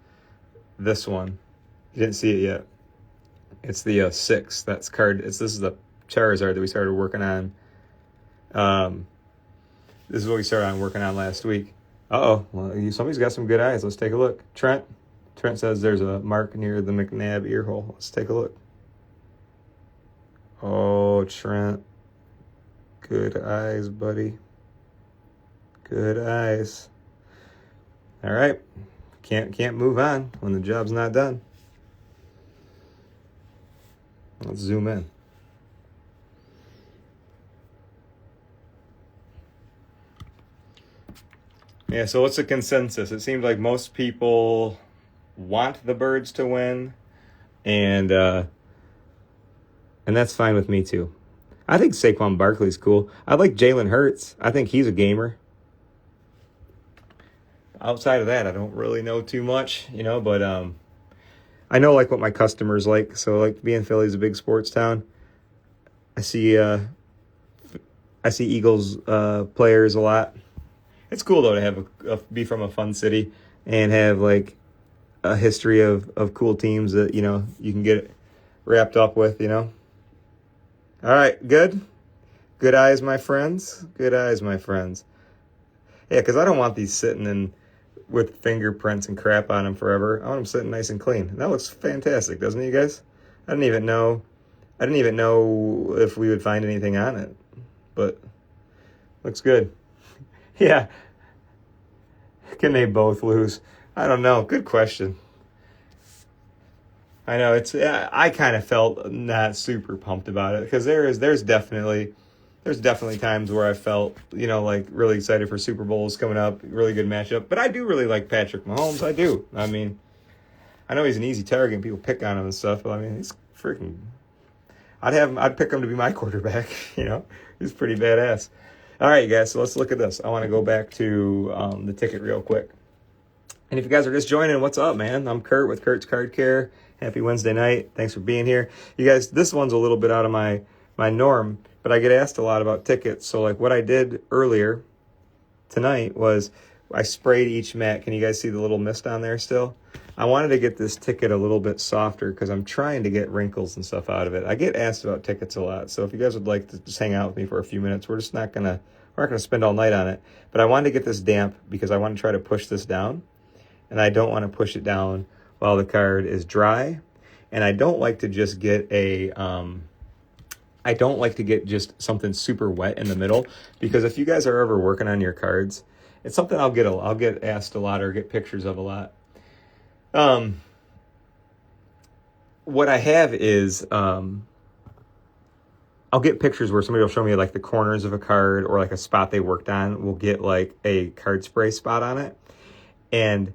Speaker 1: this one. You didn't see it yet. It's the 6. This is the Charizard that we started working on. This is what we started working on last week. Well, somebody's got some good eyes. Let's take a look. Trent says there's a mark near the McNabb ear hole. Let's take a look. Oh, Trent. Good eyes, buddy. Good eyes. All right. Can't move on when the job's not done. Let's zoom in. Yeah, so what's the consensus? It seems like most people want the Birds to win, and that's fine with me too. I think Saquon Barkley's cool. I like Jalen Hurts. I think he's a gamer. Outside of that, I don't really know too much, but I know like what my customers like. So like being Philly's a big sports town, I see Eagles players a lot. It's cool though to have be from a fun city and have like a history of cool teams that you can get wrapped up with. All right, good eyes, my friends. Good eyes, my friends. Yeah, because I don't want these sitting in with fingerprints and crap on them forever. I want them sitting nice and clean. And that looks fantastic, doesn't it, you guys? I didn't even know if we would find anything on it, but looks good. Yeah. Can they both lose? I don't know. Good question. I know I kind of felt not super pumped about it because there's definitely times where I felt, like really excited for Super Bowls coming up, really good matchup. But I do really like Patrick Mahomes. I do. I mean, I know he's an easy target and people pick on him and stuff, but I mean, he's freaking. I'd pick him to be my quarterback. He's pretty badass. All right, you guys. So let's look at this. I want to go back to the ticket real quick. And if you guys are just joining, what's up, man? I'm Kurt with Kurt's Card Care. Happy Wednesday night. Thanks for being here. You guys, this one's a little bit out of my norm, but I get asked a lot about tickets. So like what I did earlier tonight was I sprayed each mat. Can you guys see the little mist on there still? I wanted to get this ticket a little bit softer because I'm trying to get wrinkles and stuff out of it. I get asked about tickets a lot. So if you guys would like to just hang out with me for a few minutes, we're not going to spend all night on it. But I wanted to get this damp because I want to try to push this down. And I don't want to push it down while the card is dry. And I don't like to just get a I don't like to get just something super wet in the middle, because if you guys are ever working on your cards, it's something I'll get asked a lot or get pictures of a lot. What I have is I'll get pictures where somebody will show me like the corners of a card or like a spot they worked on will get like a card spray spot on it. And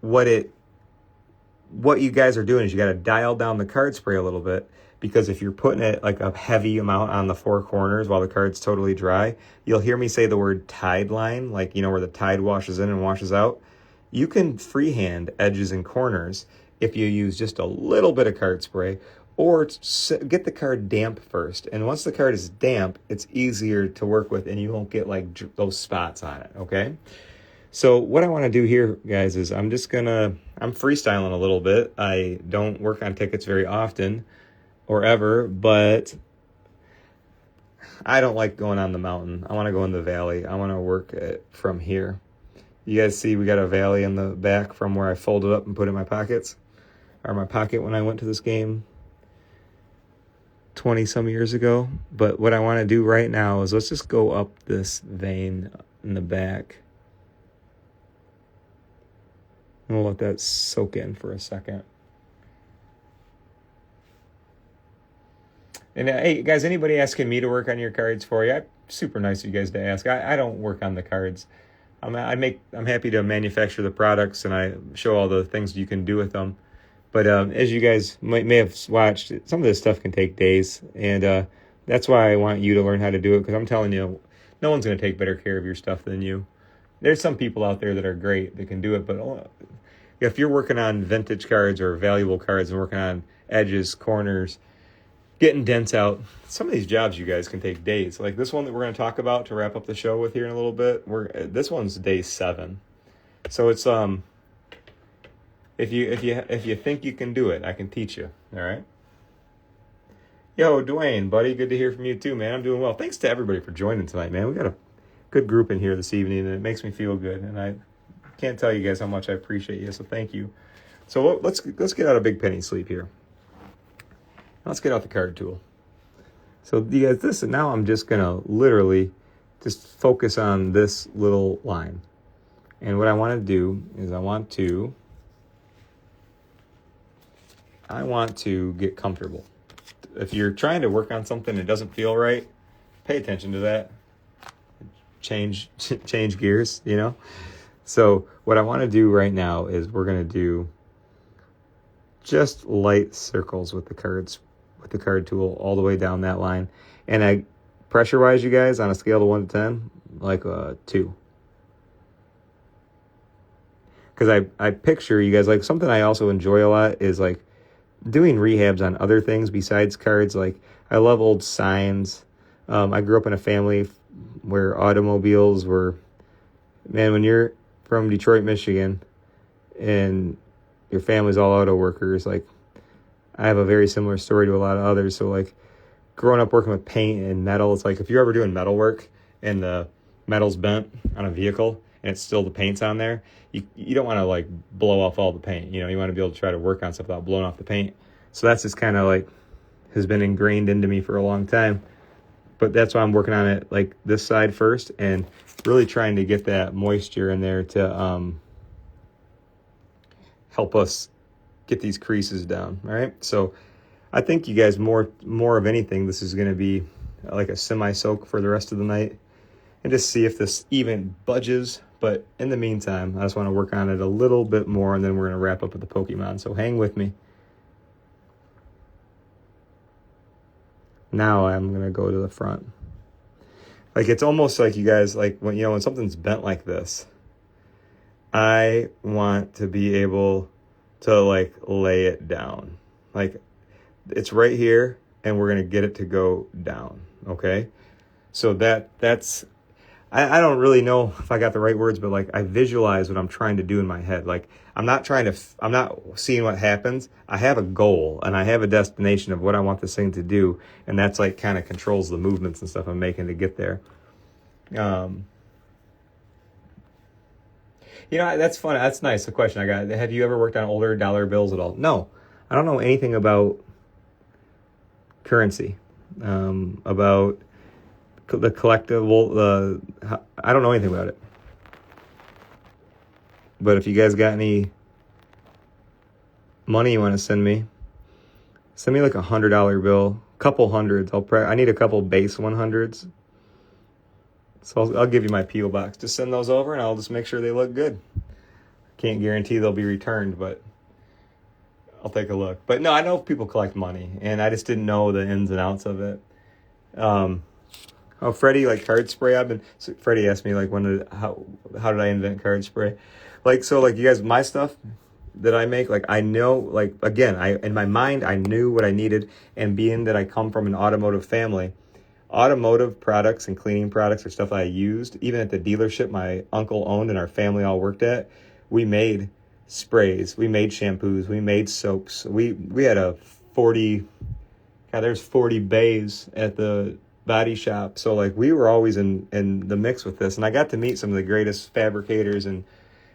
Speaker 1: what you guys are doing is you got to dial down the card spray a little bit, because if you're putting it like a heavy amount on the four corners while the card's totally dry, you'll hear me say the word tide line, like, you know, where the tide washes in and washes out. You can freehand edges and corners if you use just a little bit of card spray, or get the card damp first. And once the card is damp, it's easier to work with and you won't get like those spots on it, okay? So what I want to do here, guys, is I'm freestyling a little bit. I don't work on tickets very often or ever, but I don't like going on the mountain. I want to go in the valley. I want to work it from here. You guys see we got a valley in the back from where I folded up and put in my pockets, or my pocket when I went to this game 20 some years ago. But what I want to do right now is let's just go up this vein in the back. And we'll let that soak in for a second. And hey, guys, anybody asking me to work on your cards for you? Super nice of you guys to ask. I don't work on the cards. I'm happy to manufacture the products, and I show all the things you can do with them. But as you guys may have watched, some of this stuff can take days, and that's why I want you to learn how to do it, because I'm telling you, no one's going to take better care of your stuff than you. There's some people out there that are great that can do it, but if you're working on vintage cards or valuable cards and working on edges, corners, getting dents out, some of these jobs you guys can take days. Like this one that we're going to talk about to wrap up the show with here in a little bit. This one's day 7, so it's if you think you can do it, I can teach you. All right. Yo, Dwayne, buddy, good to hear from you too, man. I'm doing well. Thanks to everybody for joining tonight, man. We got a good group in here this evening, and it makes me feel good. And I can't tell you guys how much I appreciate you. So thank you. So let's get out of big penny sleep here. Let's get out the card tool. So you guys, now I'm just gonna literally just focus on this little line. And what I want to do is I want to get comfortable. If you're trying to work on something that doesn't feel right, pay attention to that. Change gears, you know? So what I want to do right now is we're going to do just light circles with the card tool all the way down that line. And pressure-wise, you guys, on a scale of 1 to 10, like a 2. Because I picture you guys, like something I also enjoy a lot is like doing rehabs on other things besides cards. Like I love old signs. I grew up in a family where automobiles were, man, when you're from Detroit, Michigan, and your family's all auto workers, like I have a very similar story to a lot of others. So like growing up working with paint and metal, it's like if you're ever doing metal work and the metal's bent on a vehicle and it's still the paint's on there, you don't want to like blow off all the paint. You know, you want to be able to try to work on stuff without blowing off the paint. So that's just kind of like has been ingrained into me for a long time. But that's why I'm working on it like this side first and really trying to get that moisture in there to help us get these creases down. All right. So I think you guys more of anything, this is going to be like a semi-soak for the rest of the night and just see if this even budges. But in the meantime, I just want to work on it a little bit more, and then we're going to wrap up with the Pokemon. So hang with me. Now I'm going to go to the front. Like it's almost like you guys, like when something's bent like this, I want to be able to like lay it down. Like it's right here and we're going to get it to go down. Okay. So that's, I don't really know if I got the right words, but like I visualize what I'm trying to do in my head. Like I'm not seeing what happens. I have a goal and I have a destination of what I want this thing to do. And that's like kind of controls the movements and stuff I'm making to get there. That's fun. That's nice. The question I got, have you ever worked on older dollar bills at all? No, I don't know anything about currency. about the collectible. I don't know anything about it. But if you guys got any money you want to send me like $100 bill, couple hundreds. I need a couple base 100s. So I'll give you my P.O. box. Just send those over and I'll just make sure they look good. Can't guarantee they'll be returned, but I'll take a look. But no, I know people collect money, and I just didn't know the ins and outs of it. Freddie, like card spray. Freddie asked me like how did I invent card spray? Like, so like you guys, my stuff that I make, like I know, like again, in my mind I knew what I needed, and being that I come from an automotive family, automotive products and cleaning products are stuff I used. Even at the dealership my uncle owned and our family all worked at, we made sprays, we made shampoos, we made soaps. We had there's 40 bays at the body shop. So like we were always in the mix with this, and I got to meet some of the greatest fabricators and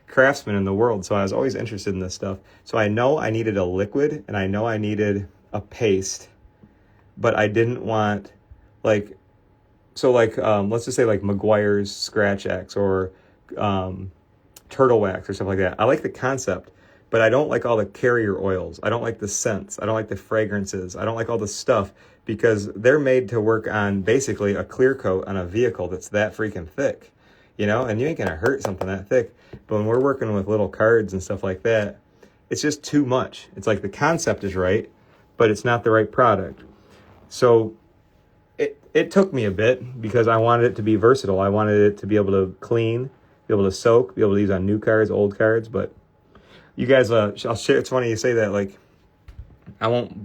Speaker 1: craftsmen in the world. So I was always interested in this stuff. So I know I needed a liquid and I know I needed a paste, but I didn't want let's just say like Meguiar's Scratch X or Turtle Wax or stuff like that. I like the concept, but I don't like all the carrier oils. I don't like the scents. I don't like the fragrances. I don't like all the stuff, because they're made to work on basically a clear coat on a vehicle that's that freaking thick, and you ain't gonna hurt something that thick. But when we're working with little cards and stuff like that, it's just too much. It's like the concept is right, but it's not the right product. So it took me a bit, because I wanted it to be versatile. I wanted it to be able to clean, be able to soak, be able to use on new cards, old cards. But you guys, I'll share. It's funny you say that. Like, I won't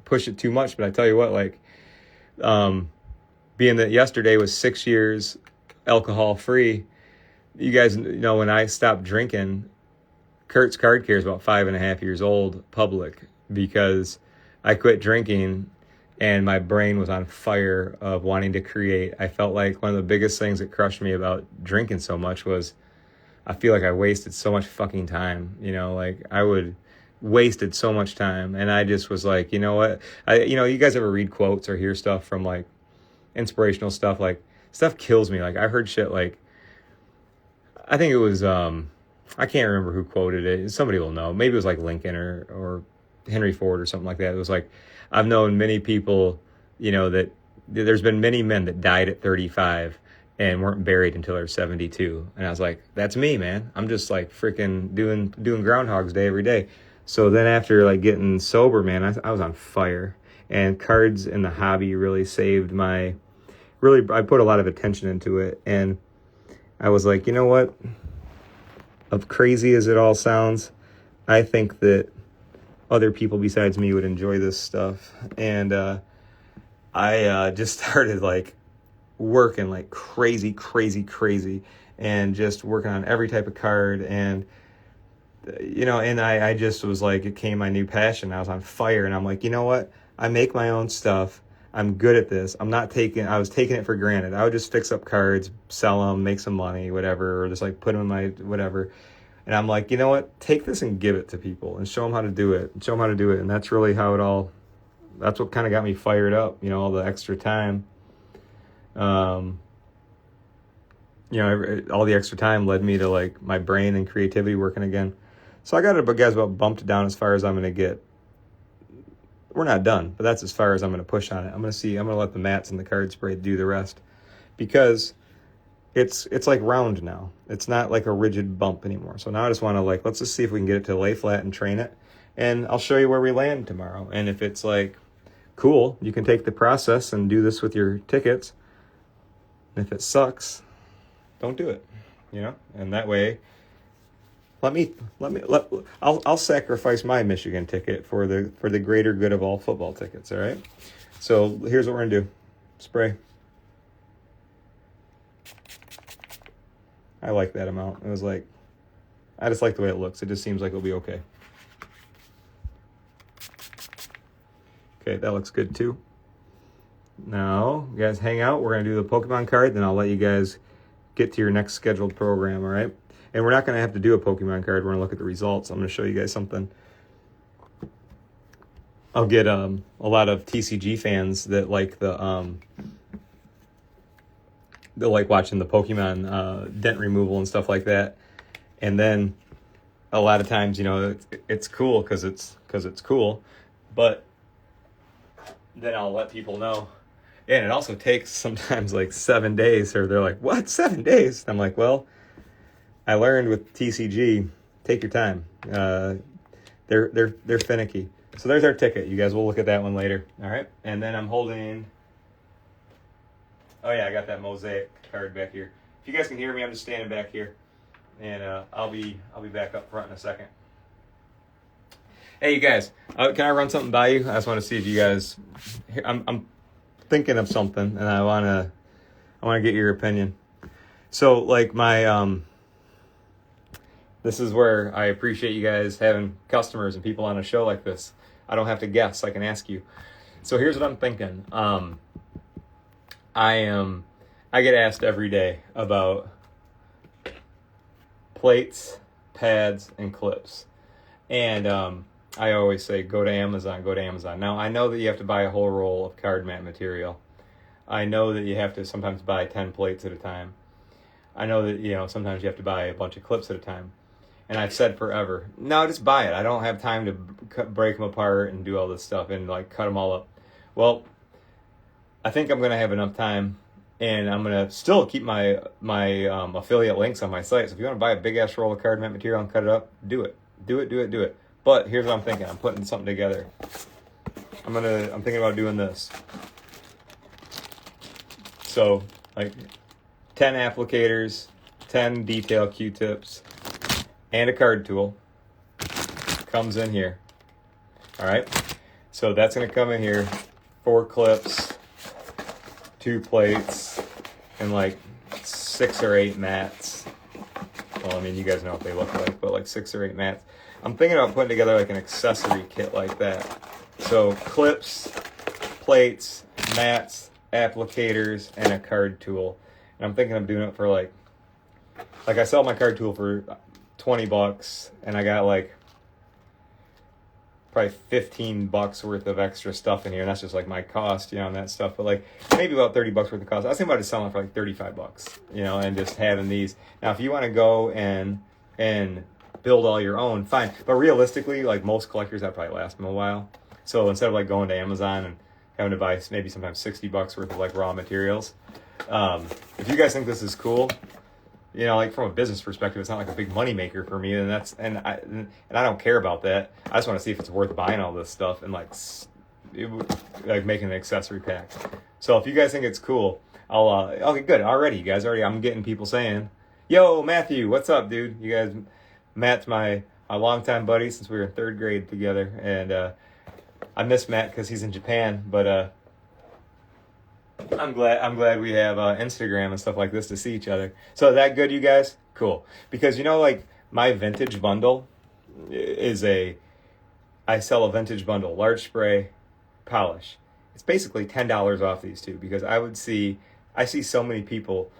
Speaker 1: push it too much, but I tell you what, like, being that yesterday was 6 years alcohol free, you guys know when I stopped drinking, Kurt's Card Care is about 5.5 years old, public, because I quit drinking and my brain was on fire of wanting to create. I felt like one of the biggest things that crushed me about drinking so much was I feel like I wasted so much fucking time. Like wasted so much time, and I just was like, you know what? You guys ever read quotes or hear stuff from like inspirational stuff? Like, stuff kills me. Like, I heard shit like, I think it was I can't remember who quoted it. Somebody will know. Maybe it was like Lincoln or Henry Ford or something like that. It was like, I've known many people, that there's been many men that died at 35 and weren't buried until they're 72. And I was like, that's me, man. I'm just like freaking doing Groundhog's Day every day. So then after like getting sober, man, I was on fire. And cards in the hobby really saved I put a lot of attention into it. And I was like, you know what? As crazy as it all sounds, I think that other people besides me would enjoy this stuff. And I just started like working like crazy, and just working on every type of card. And and I just was like, it became my new passion. I was on fire, and I'm like, you know what? I make my own stuff. I'm good at this. I was taking it for granted. I would just fix up cards, sell them, make some money, whatever, or just like put them in my whatever. And I'm like, you know what? Take this and give it to people and show them how to do it. And that's really how that's what kind of got me fired up, all the extra time. All the extra time led me to like my brain and creativity working again. So I got it, guys, about bumped down as far as I'm going to get. We're not done, but that's as far as I'm going to push on it. I'm going to let the mats and the card spray do the rest, because it's like round now. It's not like a rigid bump anymore. So now I just want to let's just see if we can get it to lay flat and train it. And I'll show you where we land tomorrow. And if it's like, cool, you can take the process and do this with your tickets. And if it sucks, don't do it, and that way, I'll sacrifice my Michigan ticket for the greater good of all football tickets. All right. So here's what we're going to do. Spray. I like that amount. It was like, I just like the way it looks. It just seems like it'll be okay. Okay, that looks good too. Now, you guys hang out. We're going to do the Pokemon card, then I'll let you guys get to your next scheduled program, all right? And we're not going to have to do a Pokemon card. We're going to look at the results. I'm going to show you guys something. I'll get a lot of TCG fans that like they like watching the Pokemon dent removal and stuff like that. And then a lot of times, you know, it's cool because it's cool, but then I'll let people know. And it also takes sometimes like 7 days, or they're like, "What, 7 days?" I'm like, "Well, I learned with TCG, take your time. They're finicky." So there's our ticket. You guys will look at that one later. All right. And then I'm holding. Oh yeah, I got that mosaic card back here. If you guys can hear me, I'm just standing back here, and I'll be back up front in a second. Hey, you guys, can I run something by you? I just want to see if you guys. I'm thinking of something, and I want to get your opinion. So, like this is where I appreciate you guys having customers and people on a show like this. I don't have to guess; I can ask you. So here's what I'm thinking. I get asked every day about plates, pads, and clips, and I always say, go to Amazon, go to Amazon. Now, I know that you have to buy a whole roll of card mat material. I know that you have to sometimes buy 10 plates at a time. I know that, you know, sometimes you have to buy a bunch of clips at a time. And I've said forever, no, just buy it. I don't have time to break them apart and do all this stuff and, like, cut them all up. Well, I think I'm going to have enough time, and I'm going to still keep my affiliate links on my site. So if you want to buy a big-ass roll of card mat material and cut it up, do it. Do it. But here's what I'm thinking. I'm putting something together. I'm thinking about doing this. So, like 10 applicators, 10 detail Q-tips, and a card tool comes in here. All right. So that's going to come in here. 4 clips, 2 plates, and like 6 or 8 mats. Well, I mean, you guys know what they look like, but like 6 or 8 mats. I'm thinking about putting together like an accessory kit like that. So clips, plates, mats, applicators, and a card tool. And I'm thinking of doing it for like I sell my card tool for $20, and I got like probably $15 worth of extra stuff in here, and that's just like my cost, you know, and that stuff. But like maybe about $30 worth of cost. I was thinking about just selling it for like $35, you know, and just having these. Now, if you want to go and build all your own, fine. But realistically, like most collectors, that probably lasts them a while. So instead of like going to Amazon and having to buy maybe sometimes $60 worth of like raw materials, if you guys think this is cool, you know, like from a business perspective, it's not like a big money maker for me, and I don't care about that. I just want to see if it's worth buying all this stuff and like making an accessory pack. So if you guys think it's cool, I'll okay, good. Already, you guys I'm getting people saying, "Yo, Matthew, what's up, dude?" You guys, Matt's my longtime buddy since we were in 3rd grade together, and I miss Matt because he's in Japan, but I'm glad we have Instagram and stuff like this to see each other. So is that good, you guys? Cool. Because, you know, like my vintage bundle is I sell a vintage bundle, large spray, polish. It's basically $10 off these two, because I see so many people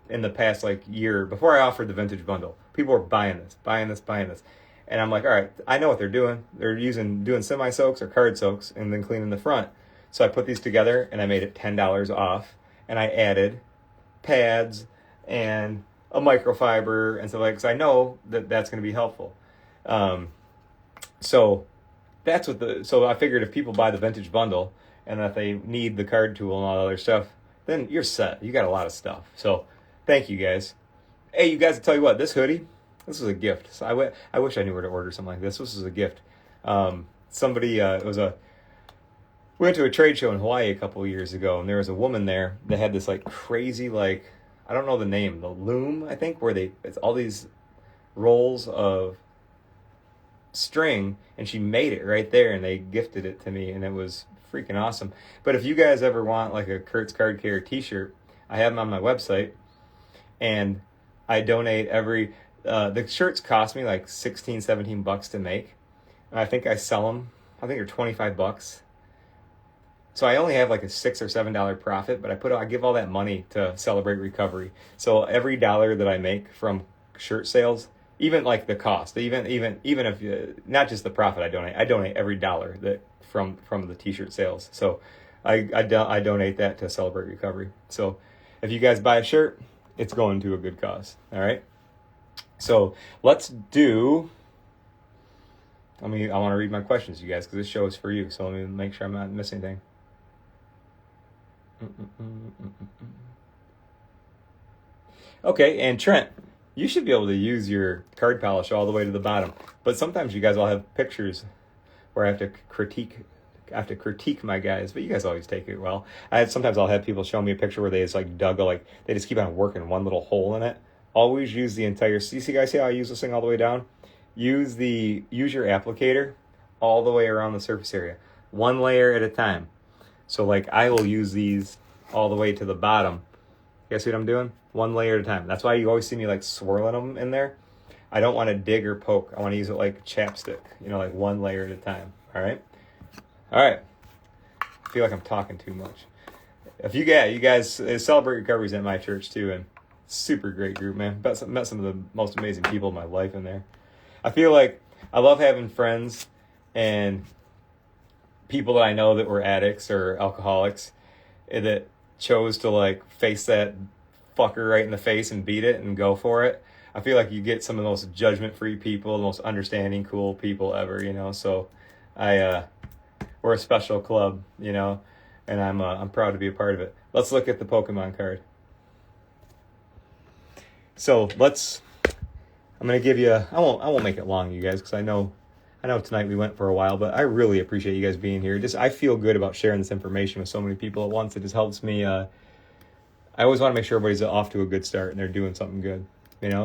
Speaker 1: in the past like year before I offered the vintage bundle. People were buying this. And I'm like, all right, I know what they're doing. They're doing semi-soaks or card soaks and then cleaning the front. So I put these together and I made it $10 off. And I added pads and a microfiber and stuff like that, because I know that that's going to be helpful. So that's so I figured if people buy the vintage bundle and that they need the card tool and all that other stuff, then you're set. You got a lot of stuff. So thank you guys. Hey, you guys, I'll tell you what, this hoodie, this was a gift. So I wish I knew where to order something like this. This was a gift. We went to a trade show in Hawaii a couple of years ago, and there was a woman there that had this like crazy, like, I don't know the name, the loom, I think, where it's all these rolls of string, and she made it right there, and they gifted it to me, and it was freaking awesome. But if you guys ever want like a Kurt's Card Care t-shirt, I have them on my website, and I donate the shirts cost me like $16-17 to make, and I think I sell them, I think they're $25. So I only have like a $6 or $7 profit, but I give all that money to Celebrate Recovery. So every dollar that I make from shirt sales even like the cost, even if not just the profit I donate every dollar that from the t-shirt sales. So I donate that to Celebrate Recovery. So if you guys buy a shirt, it's going to a good cause. All right. So let's do. I want to read my questions, you guys, because this show is for you. So let me make sure I'm not missing anything. Okay, and Trent, you should be able to use your card polish all the way to the bottom. But sometimes you guys all have pictures where I have to critique my guys, but you guys always take it well. Sometimes I'll have people show me a picture where they just like they just keep on working one little hole in it. Always use the entire. See guys, see how I use this thing all the way down? Use your applicator all the way around the surface area, one layer at a time. So like I will use these all the way to the bottom. You guys see what I'm doing? One layer at a time. That's why you always see me like swirling them in there. I don't want to dig or poke. I want to use it like chapstick, like one layer at a time. All right. I feel like I'm talking too much. If you guys Celebrate Recovery's at my church too, and super great group, man. Met some of the most amazing people in my life in there. I feel like I love having friends and people that I know that were addicts or alcoholics that chose to like face that fucker right in the face and beat it and go for it. I feel like you get some of the most judgment-free people, the most understanding, cool people ever, So we're a special club, and I'm proud to be a part of it. Let's look at the Pokemon card. So I'm gonna give you. I won't make it long, you guys, because I know tonight we went for a while, but I really appreciate you guys being here. I feel good about sharing this information with so many people at once. It just helps me. I always want to make sure everybody's off to a good start and they're doing something good,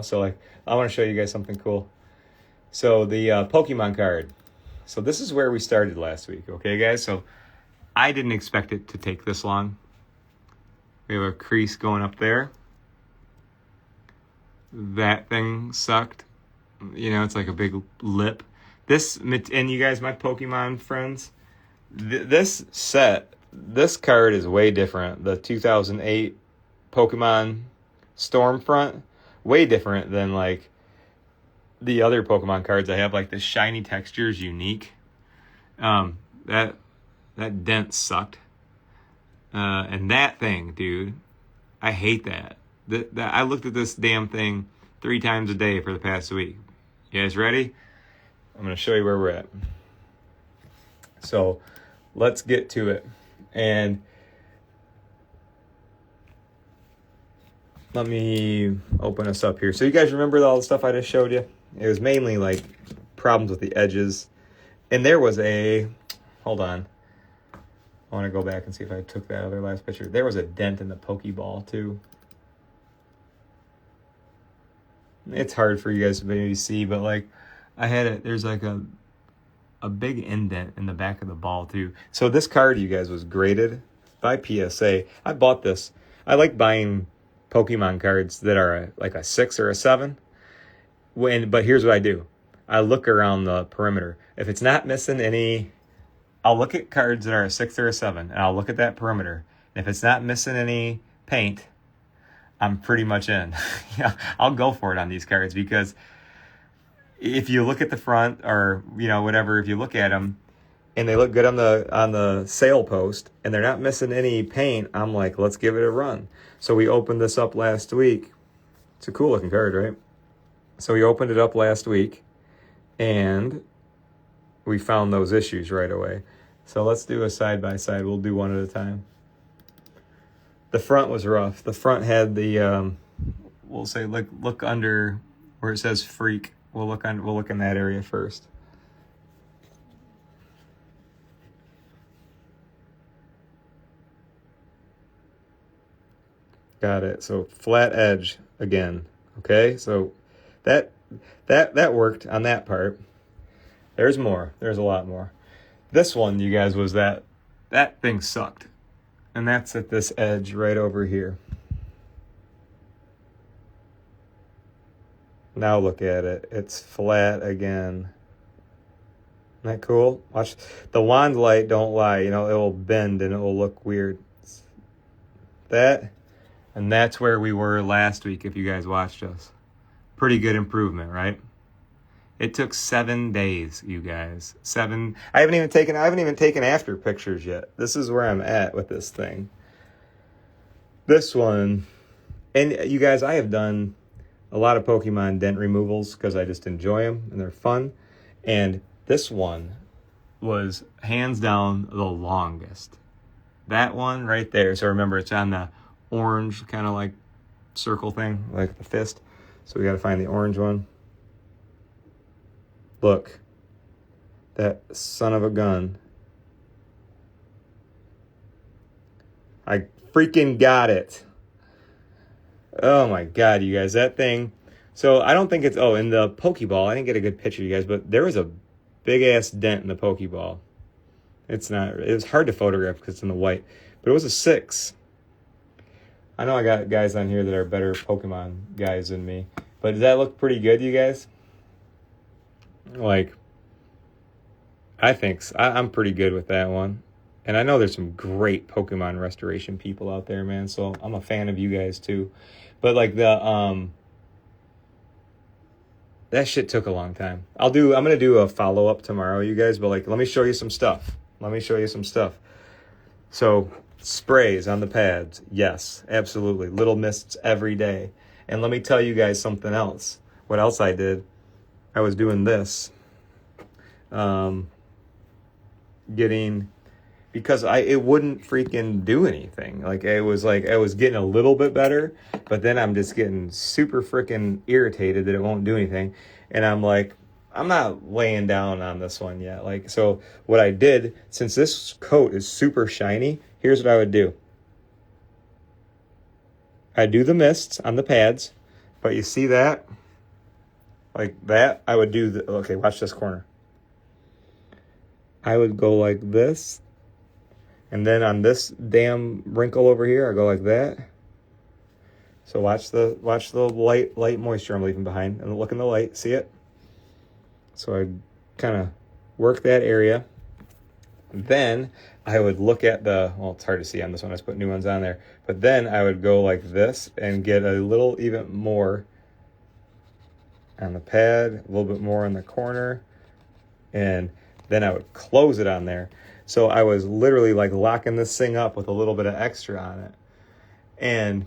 Speaker 1: So like, I want to show you guys something cool. So the Pokemon card. So this is where we started last week, okay, guys? So I didn't expect it to take this long. We have a crease going up there. That thing sucked. It's like a big lip. And you guys, my Pokemon friends, this card is way different. The 2008 Pokemon Stormfront, way different than like the other Pokemon cards I have. Like the shiny texture is unique. That dent sucked. And that thing, dude, I hate that. I looked at this damn thing 3 times a day for the past week. You guys ready? I'm going to show you where we're at. So let's get to it. And let me open us up here. So you guys remember all the stuff I just showed you? It was mainly like problems with the edges. And there was hold on. I want to go back and see if I took that other last picture. There was a dent in the Pokeball too. It's hard for you guys to maybe see, but like I had it. There's like a big indent in the back of the ball too. So this card, you guys, was graded by PSA. I bought this. I like buying Pokemon cards that are like a 6 or a 7. But here's what I do. I look around the perimeter. If it's not missing any, I'll look at cards that are a 6 or a 7, and I'll look at that perimeter. And if it's not missing any paint, I'm pretty much in. Yeah, I'll go for it on these cards, because if you look at the front or whatever, if you look at them and they look good on the sale post and they're not missing any paint, I'm like, let's give it a run. So we opened this up last week. It's a cool looking card, right? So we opened it up last week and we found those issues right away. So let's do a side by side. We'll do one at a time. The front was rough. The front had the, we'll say, look under where it says freak. We'll look in that area first. Got it. So flat edge again. Okay. So that worked on that part. There's more. There's a lot more. This one, you guys, was that thing sucked. And that's at this edge right over here. Now look at it. It's flat again. Isn't that cool? Watch. The wand light don't lie. It will bend and it will look weird. And that's where we were last week if you guys watched us. Pretty good improvement, right? It took 7 days, you guys. 7. I haven't even taken after pictures yet. This is where I'm at with this thing. This one, and you guys, I have done a lot of Pokemon dent removals because I just enjoy them and they're fun. And this one was hands down the longest. That one right there. So remember, it's on the orange kind of like circle thing, like the fist. So we got to find the orange one. Look, that son of a gun. I freaking got it. Oh my God, you guys, that thing. So I don't think it's, in the Pokeball, I didn't get a good picture, you guys, but there was a big ass dent in the Pokeball. It was hard to photograph because it's in the white, but it was a 6. I know I got guys on here that are better Pokemon guys than me, but does that look pretty good, you guys? Like, I think so. I'm pretty good with that one. And I know there's some great Pokemon restoration people out there, man. So I'm a fan of you guys too. But like that shit took a long time. I'm gonna do a follow-up tomorrow, you guys, but like let me show you some stuff. So sprays on the pads, yes, absolutely. Little mists every day. And let me tell you guys something else. What else I did? I was doing this, because it wouldn't freaking do anything. Like I was getting a little bit better, but then I'm just getting super freaking irritated that it won't do anything. And I'm like, I'm not laying down on this one yet. Like, so what I did, since this coat is super shiny, here's what I would do. I do the mists on the pads, but you see that? Like that, I would do okay, watch this corner. I would go like this, and then on this damn wrinkle over here, I go like that. So watch the light moisture I'm leaving behind, and look in the light, see it? So I kind of work that area. Then I would look at it's hard to see on this one, I just put new ones on there, but then I would go like this and get a little even more on the pad, a little bit more in the corner, and then I would close it on there. So I was literally like locking this thing up with a little bit of extra on it. And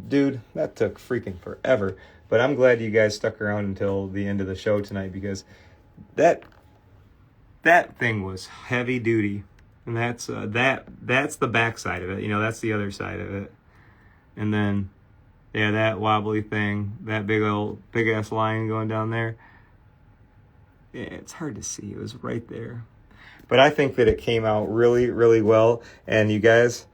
Speaker 1: dude, that took freaking forever. But I'm glad you guys stuck around until the end of the show tonight, because that thing was heavy duty. And that's the back side of it. That's the other side of it. And then yeah, that wobbly thing, that big ass line going down there. Yeah, it's hard to see. It was right there. But I think that it came out really, really well. And you guys,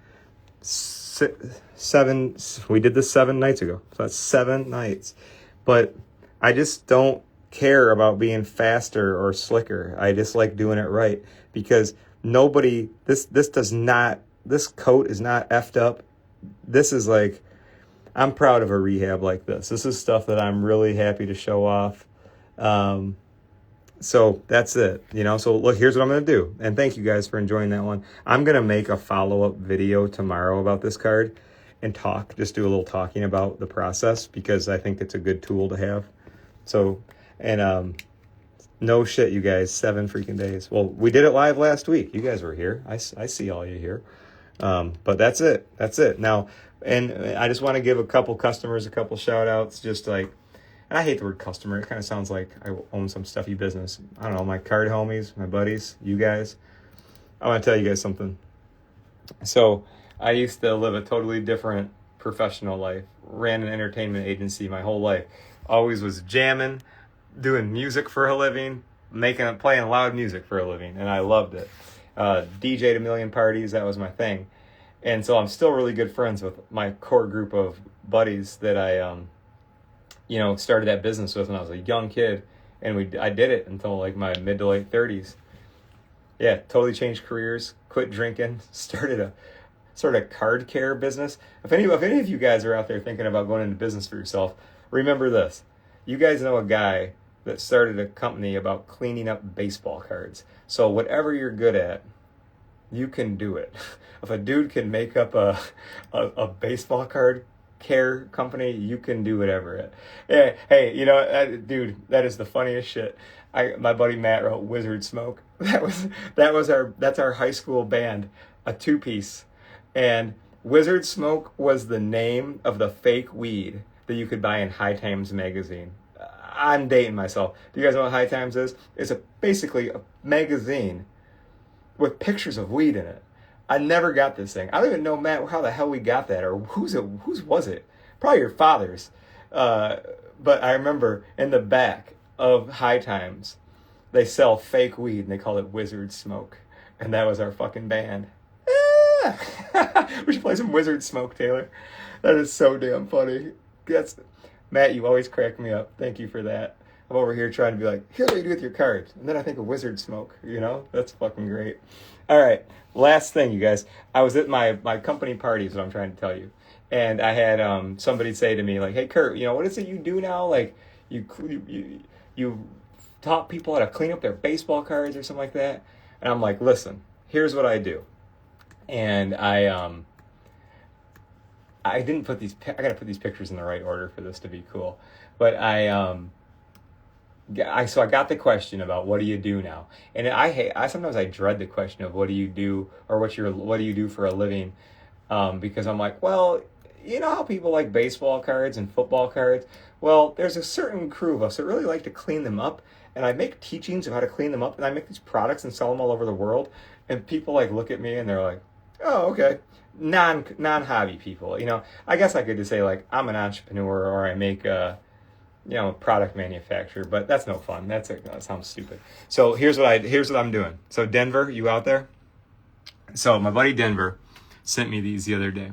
Speaker 1: we did this 7 nights ago. So that's 7 nights. But I just don't care about being faster or slicker. I just like doing it right, because this coat is not effed up. This is like, I'm proud of a rehab like this. This is stuff that I'm really happy to show off. So that's it, So look, here's what I'm going to do. And thank you guys for enjoying that one. I'm going to make a follow-up video tomorrow about this card and just do a little talking about the process, because I think it's a good tool to have. So, and no shit, you guys, 7 freaking days. Well, we did it live last week. You guys were here. I see all you here. But that's it. Now, and I just want to give a couple customers a couple shout outs, just like, and I hate the word customer. It kind of sounds like I own some stuffy business. I don't know, my card homies, my buddies, you guys. I want to tell you guys something. So I used to live a totally different professional life. Ran an entertainment agency my whole life. Always was jamming, doing music for a living, playing loud music for a living, and I loved it. DJ'd a million parties, that was my thing. And so I'm still really good friends with my core group of buddies that I, started that business with when I was a young kid. And I did it until like my mid to late 30s. Yeah, totally changed careers, quit drinking, started a sort of card care business. If any of you guys are out there thinking about going into business for yourself, remember this. You guys know a guy that started a company about cleaning up baseball cards. So whatever you're good at, you can do it. If a dude can make up a baseball card care company, you can do whatever. Hey, you know, dude, that is the funniest shit. My buddy Matt wrote Wizard Smoke. That's our high school band, a 2-piece, and Wizard Smoke was the name of the fake weed that you could buy in High Times magazine. I'm dating myself. Do you guys know what High Times is? It's basically a magazine with pictures of weed in it. I never got this thing. I don't even know, Matt, how the hell we got that, or whose was it? Probably your father's. But I remember in the back of High Times, they sell fake weed, and they call it Wizard Smoke. And that was our fucking band. We should play some Wizard Smoke, Taylor. That is so damn funny. Matt, you always crack me up. Thank you for that. I'm over here trying to be like, here's what you do with your cards. And then I think of Wizard Smoke, you know? That's fucking great. All right, last thing, you guys. I was at my company party is what I'm trying to tell you. And I had somebody say to me, like, hey, Kurt, you know, what is it you do now? Like, you taught people how to clean up their baseball cards or something like that? And I'm like, listen, here's what I do. And I didn't put I got to put these pictures in the right order for this to be cool. But so I got the question about what do you do now, and I sometimes I dread the question of what do you do or what do you do for a living, because I'm like, well, you know how people like baseball cards and football cards. Well, there's a certain crew of us that really like to clean them up, and I make teachings of how to clean them up, and I make these products and sell them all over the world, and people like look at me and they're like, oh, okay. Non-hobby people, you know. I guess I could just say like I'm an entrepreneur or I make a product manufacturer, but that's no fun. That sounds stupid. So here's what I'm doing. So Denver, you out there? So my buddy Denver sent me these the other day.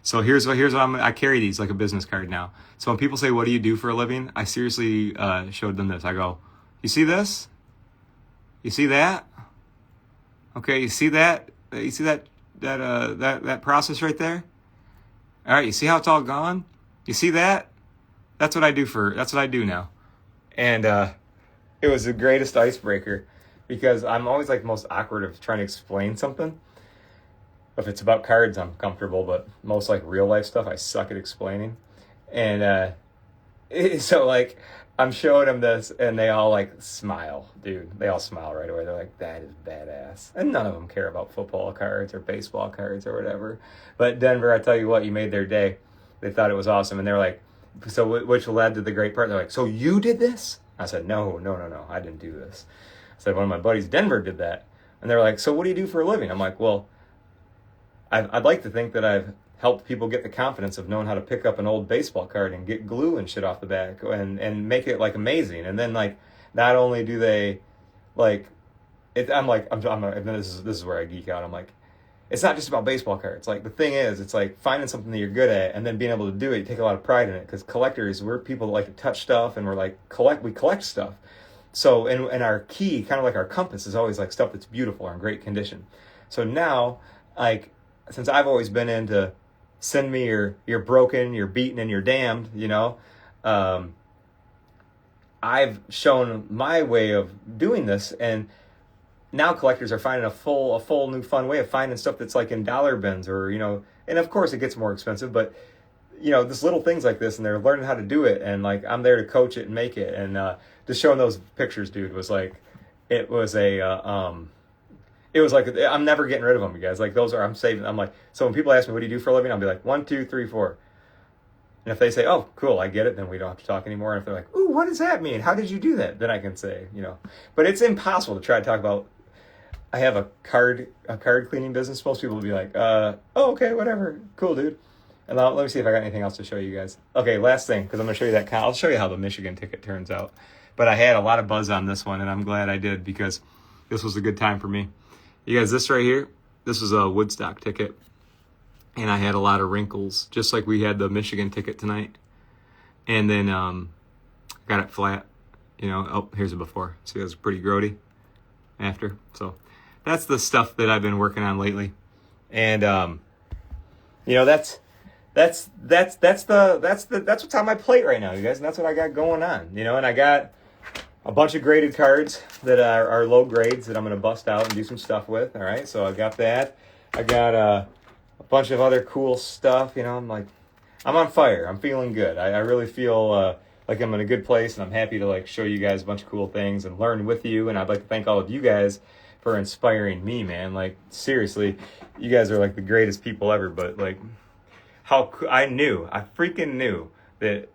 Speaker 1: So here's what I carry these like a business card now. So when people say, what do you do for a living? I seriously showed them this. I go, you see this? You see that? Okay, you see that? You see that process right there? All right, you see how it's all gone? You see that? That's what I do now. And it was the greatest icebreaker because I'm always like the most awkward of trying to explain something. If it's about cards, I'm comfortable, but most like real life stuff, I suck at explaining. And so like I'm showing them this and they all like smile, dude. They all smile right away. They're like, that is badass. And none of them care about football cards or baseball cards or whatever. But Denver, I tell you what, you made their day. They thought it was awesome. And they're like, so which led to the great part. They're like, so you did this? I said, no, I didn't do this. I said, one of my buddies, Denver, did that. And they're like, so what do you do for a living? I'm like, well, I'd like to think that I've helped people get the confidence of knowing how to pick up an old baseball card and get glue and shit off the back and make it like amazing. And then like, not only do they like it, I'm like, this is where I geek out. I'm like, it's not just about baseball cards. Like the thing is, it's like finding something that you're good at and then being able to do it. You take a lot of pride in it because collectors, we're people that like to touch stuff and we're like we collect stuff. So and our key, kind of like our compass, is always like stuff that's beautiful or in great condition. So now, like, since I've always been into send me you're broken, you're beaten, and you're damned, you know, I've shown my way of doing this, and now collectors are finding a full new fun way of finding stuff that's like in dollar bins or, you know, and of course it gets more expensive, but you know, just little things like this, and they're learning how to do it, and like I'm there to coach it and make it, and just showing those pictures, dude, was like, it was like, I'm never getting rid of them, you guys. Like those I'm saving. I'm like, so when people ask me, what do you do for a living? I'll be like, 1, 2, 3, 4. And if they say, oh, cool, I get it, then we don't have to talk anymore. And if they're like, ooh, what does that mean? How did you do that? Then I can say, you know, but it's impossible to try to talk about, I have a card cleaning business. Most people will be like, oh, okay, whatever. Cool, dude. And let me see if I got anything else to show you guys. Okay, last thing, because I'm going to show you that. I'll show you how the Michigan ticket turns out. But I had a lot of buzz on this one, and I'm glad I did because this was a good time for me. You guys, this right here, this was a Woodstock ticket. And I had a lot of wrinkles, just like we had the Michigan ticket tonight. And then got it flat. You know, oh, here's a before. See, it was pretty grody after. So that's the stuff that I've been working on lately. And you know, that's what's on my plate right now, you guys, and that's what I got going on. You know, and I got a bunch of graded cards that are low grades that I'm going to bust out and do some stuff with. All right, so I got that. I got a bunch of other cool stuff. You know, I'm like, I'm on fire. I'm feeling good. I really feel like I'm in a good place, and I'm happy to like show you guys a bunch of cool things and learn with you. And I'd like to thank all of you guys for inspiring me, man. Like seriously, you guys are like the greatest people ever. But like, I freaking knew that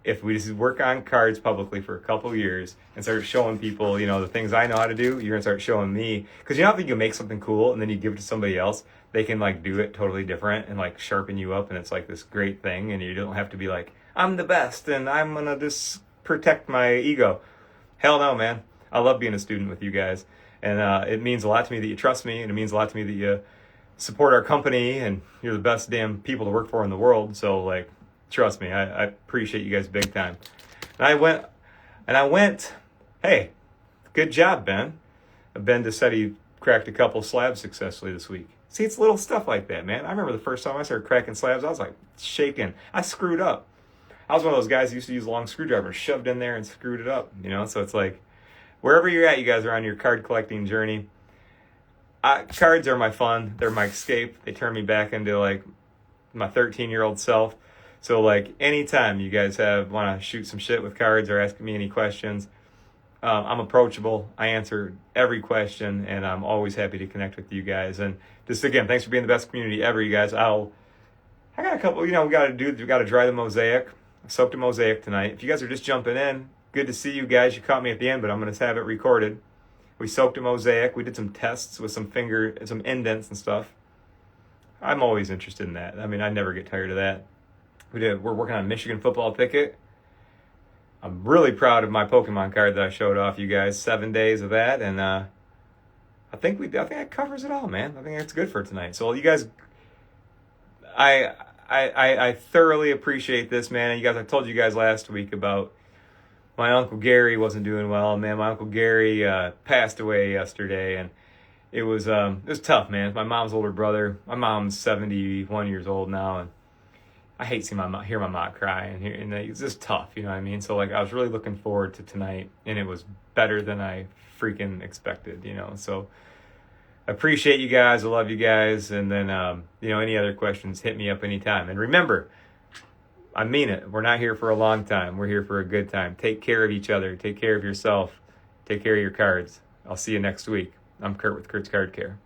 Speaker 1: if we just work on cards publicly for a couple years and start showing people, you know, the things I know how to do, you're gonna start showing me. Because you know how you can make something cool and then you give it to somebody else, they can like do it totally different and like sharpen you up, and it's like this great thing, and you don't have to be like, I'm the best and I'm gonna just protect my ego. Hell no, man. I love being a student with you guys, and it means a lot to me that you trust me, and it means a lot to me that you support our company, and you're the best damn people to work for in the world. So like, trust me, I appreciate you guys big time. And I went, hey, good job, Ben. Ben just said he cracked a couple slabs successfully this week. See, it's little stuff like that, man. I remember the first time I started cracking slabs, I was like shaking. I screwed up. I was one of those guys who used to use a long screwdriver, shoved in there and screwed it up, you know? So it's like, wherever you're at, you guys are on your card collecting journey. Cards are my fun. They're my escape. They turn me back into like my 13-year-old self. So like anytime you guys want to shoot some shit with cards or ask me any questions, I'm approachable. I answer every question, and I'm always happy to connect with you guys. And just again, thanks for being the best community ever, you guys. I got a couple, you know, we got to dry the mosaic. I soaked a mosaic tonight. If you guys are just jumping in, good to see you guys. You caught me at the end, but I'm going to have it recorded. We soaked a mosaic. We did some tests with some indents and stuff. I'm always interested in that. I mean, I never get tired of that. We're working on a Michigan football ticket. I'm really proud of my Pokemon card that I showed off you guys. 7 days of that, and I think that covers it all, man. I think that's good for tonight. So you guys, I thoroughly appreciate this, man. And you guys, I told you guys last week about my Uncle Gary wasn't doing well, man. My Uncle Gary passed away yesterday, and it was tough, man. My mom's older brother. My mom's 71 years old now, and I hate seeing hear my mom cry, and it's just tough, you know what I mean? So like, I was really looking forward to tonight, and it was better than I freaking expected, you know? So I appreciate you guys. I love you guys. And then, you know, any other questions, hit me up anytime. And remember, I mean it. We're not here for a long time. We're here for a good time. Take care of each other. Take care of yourself. Take care of your cards. I'll see you next week. I'm Kurt with Kurt's Card Care.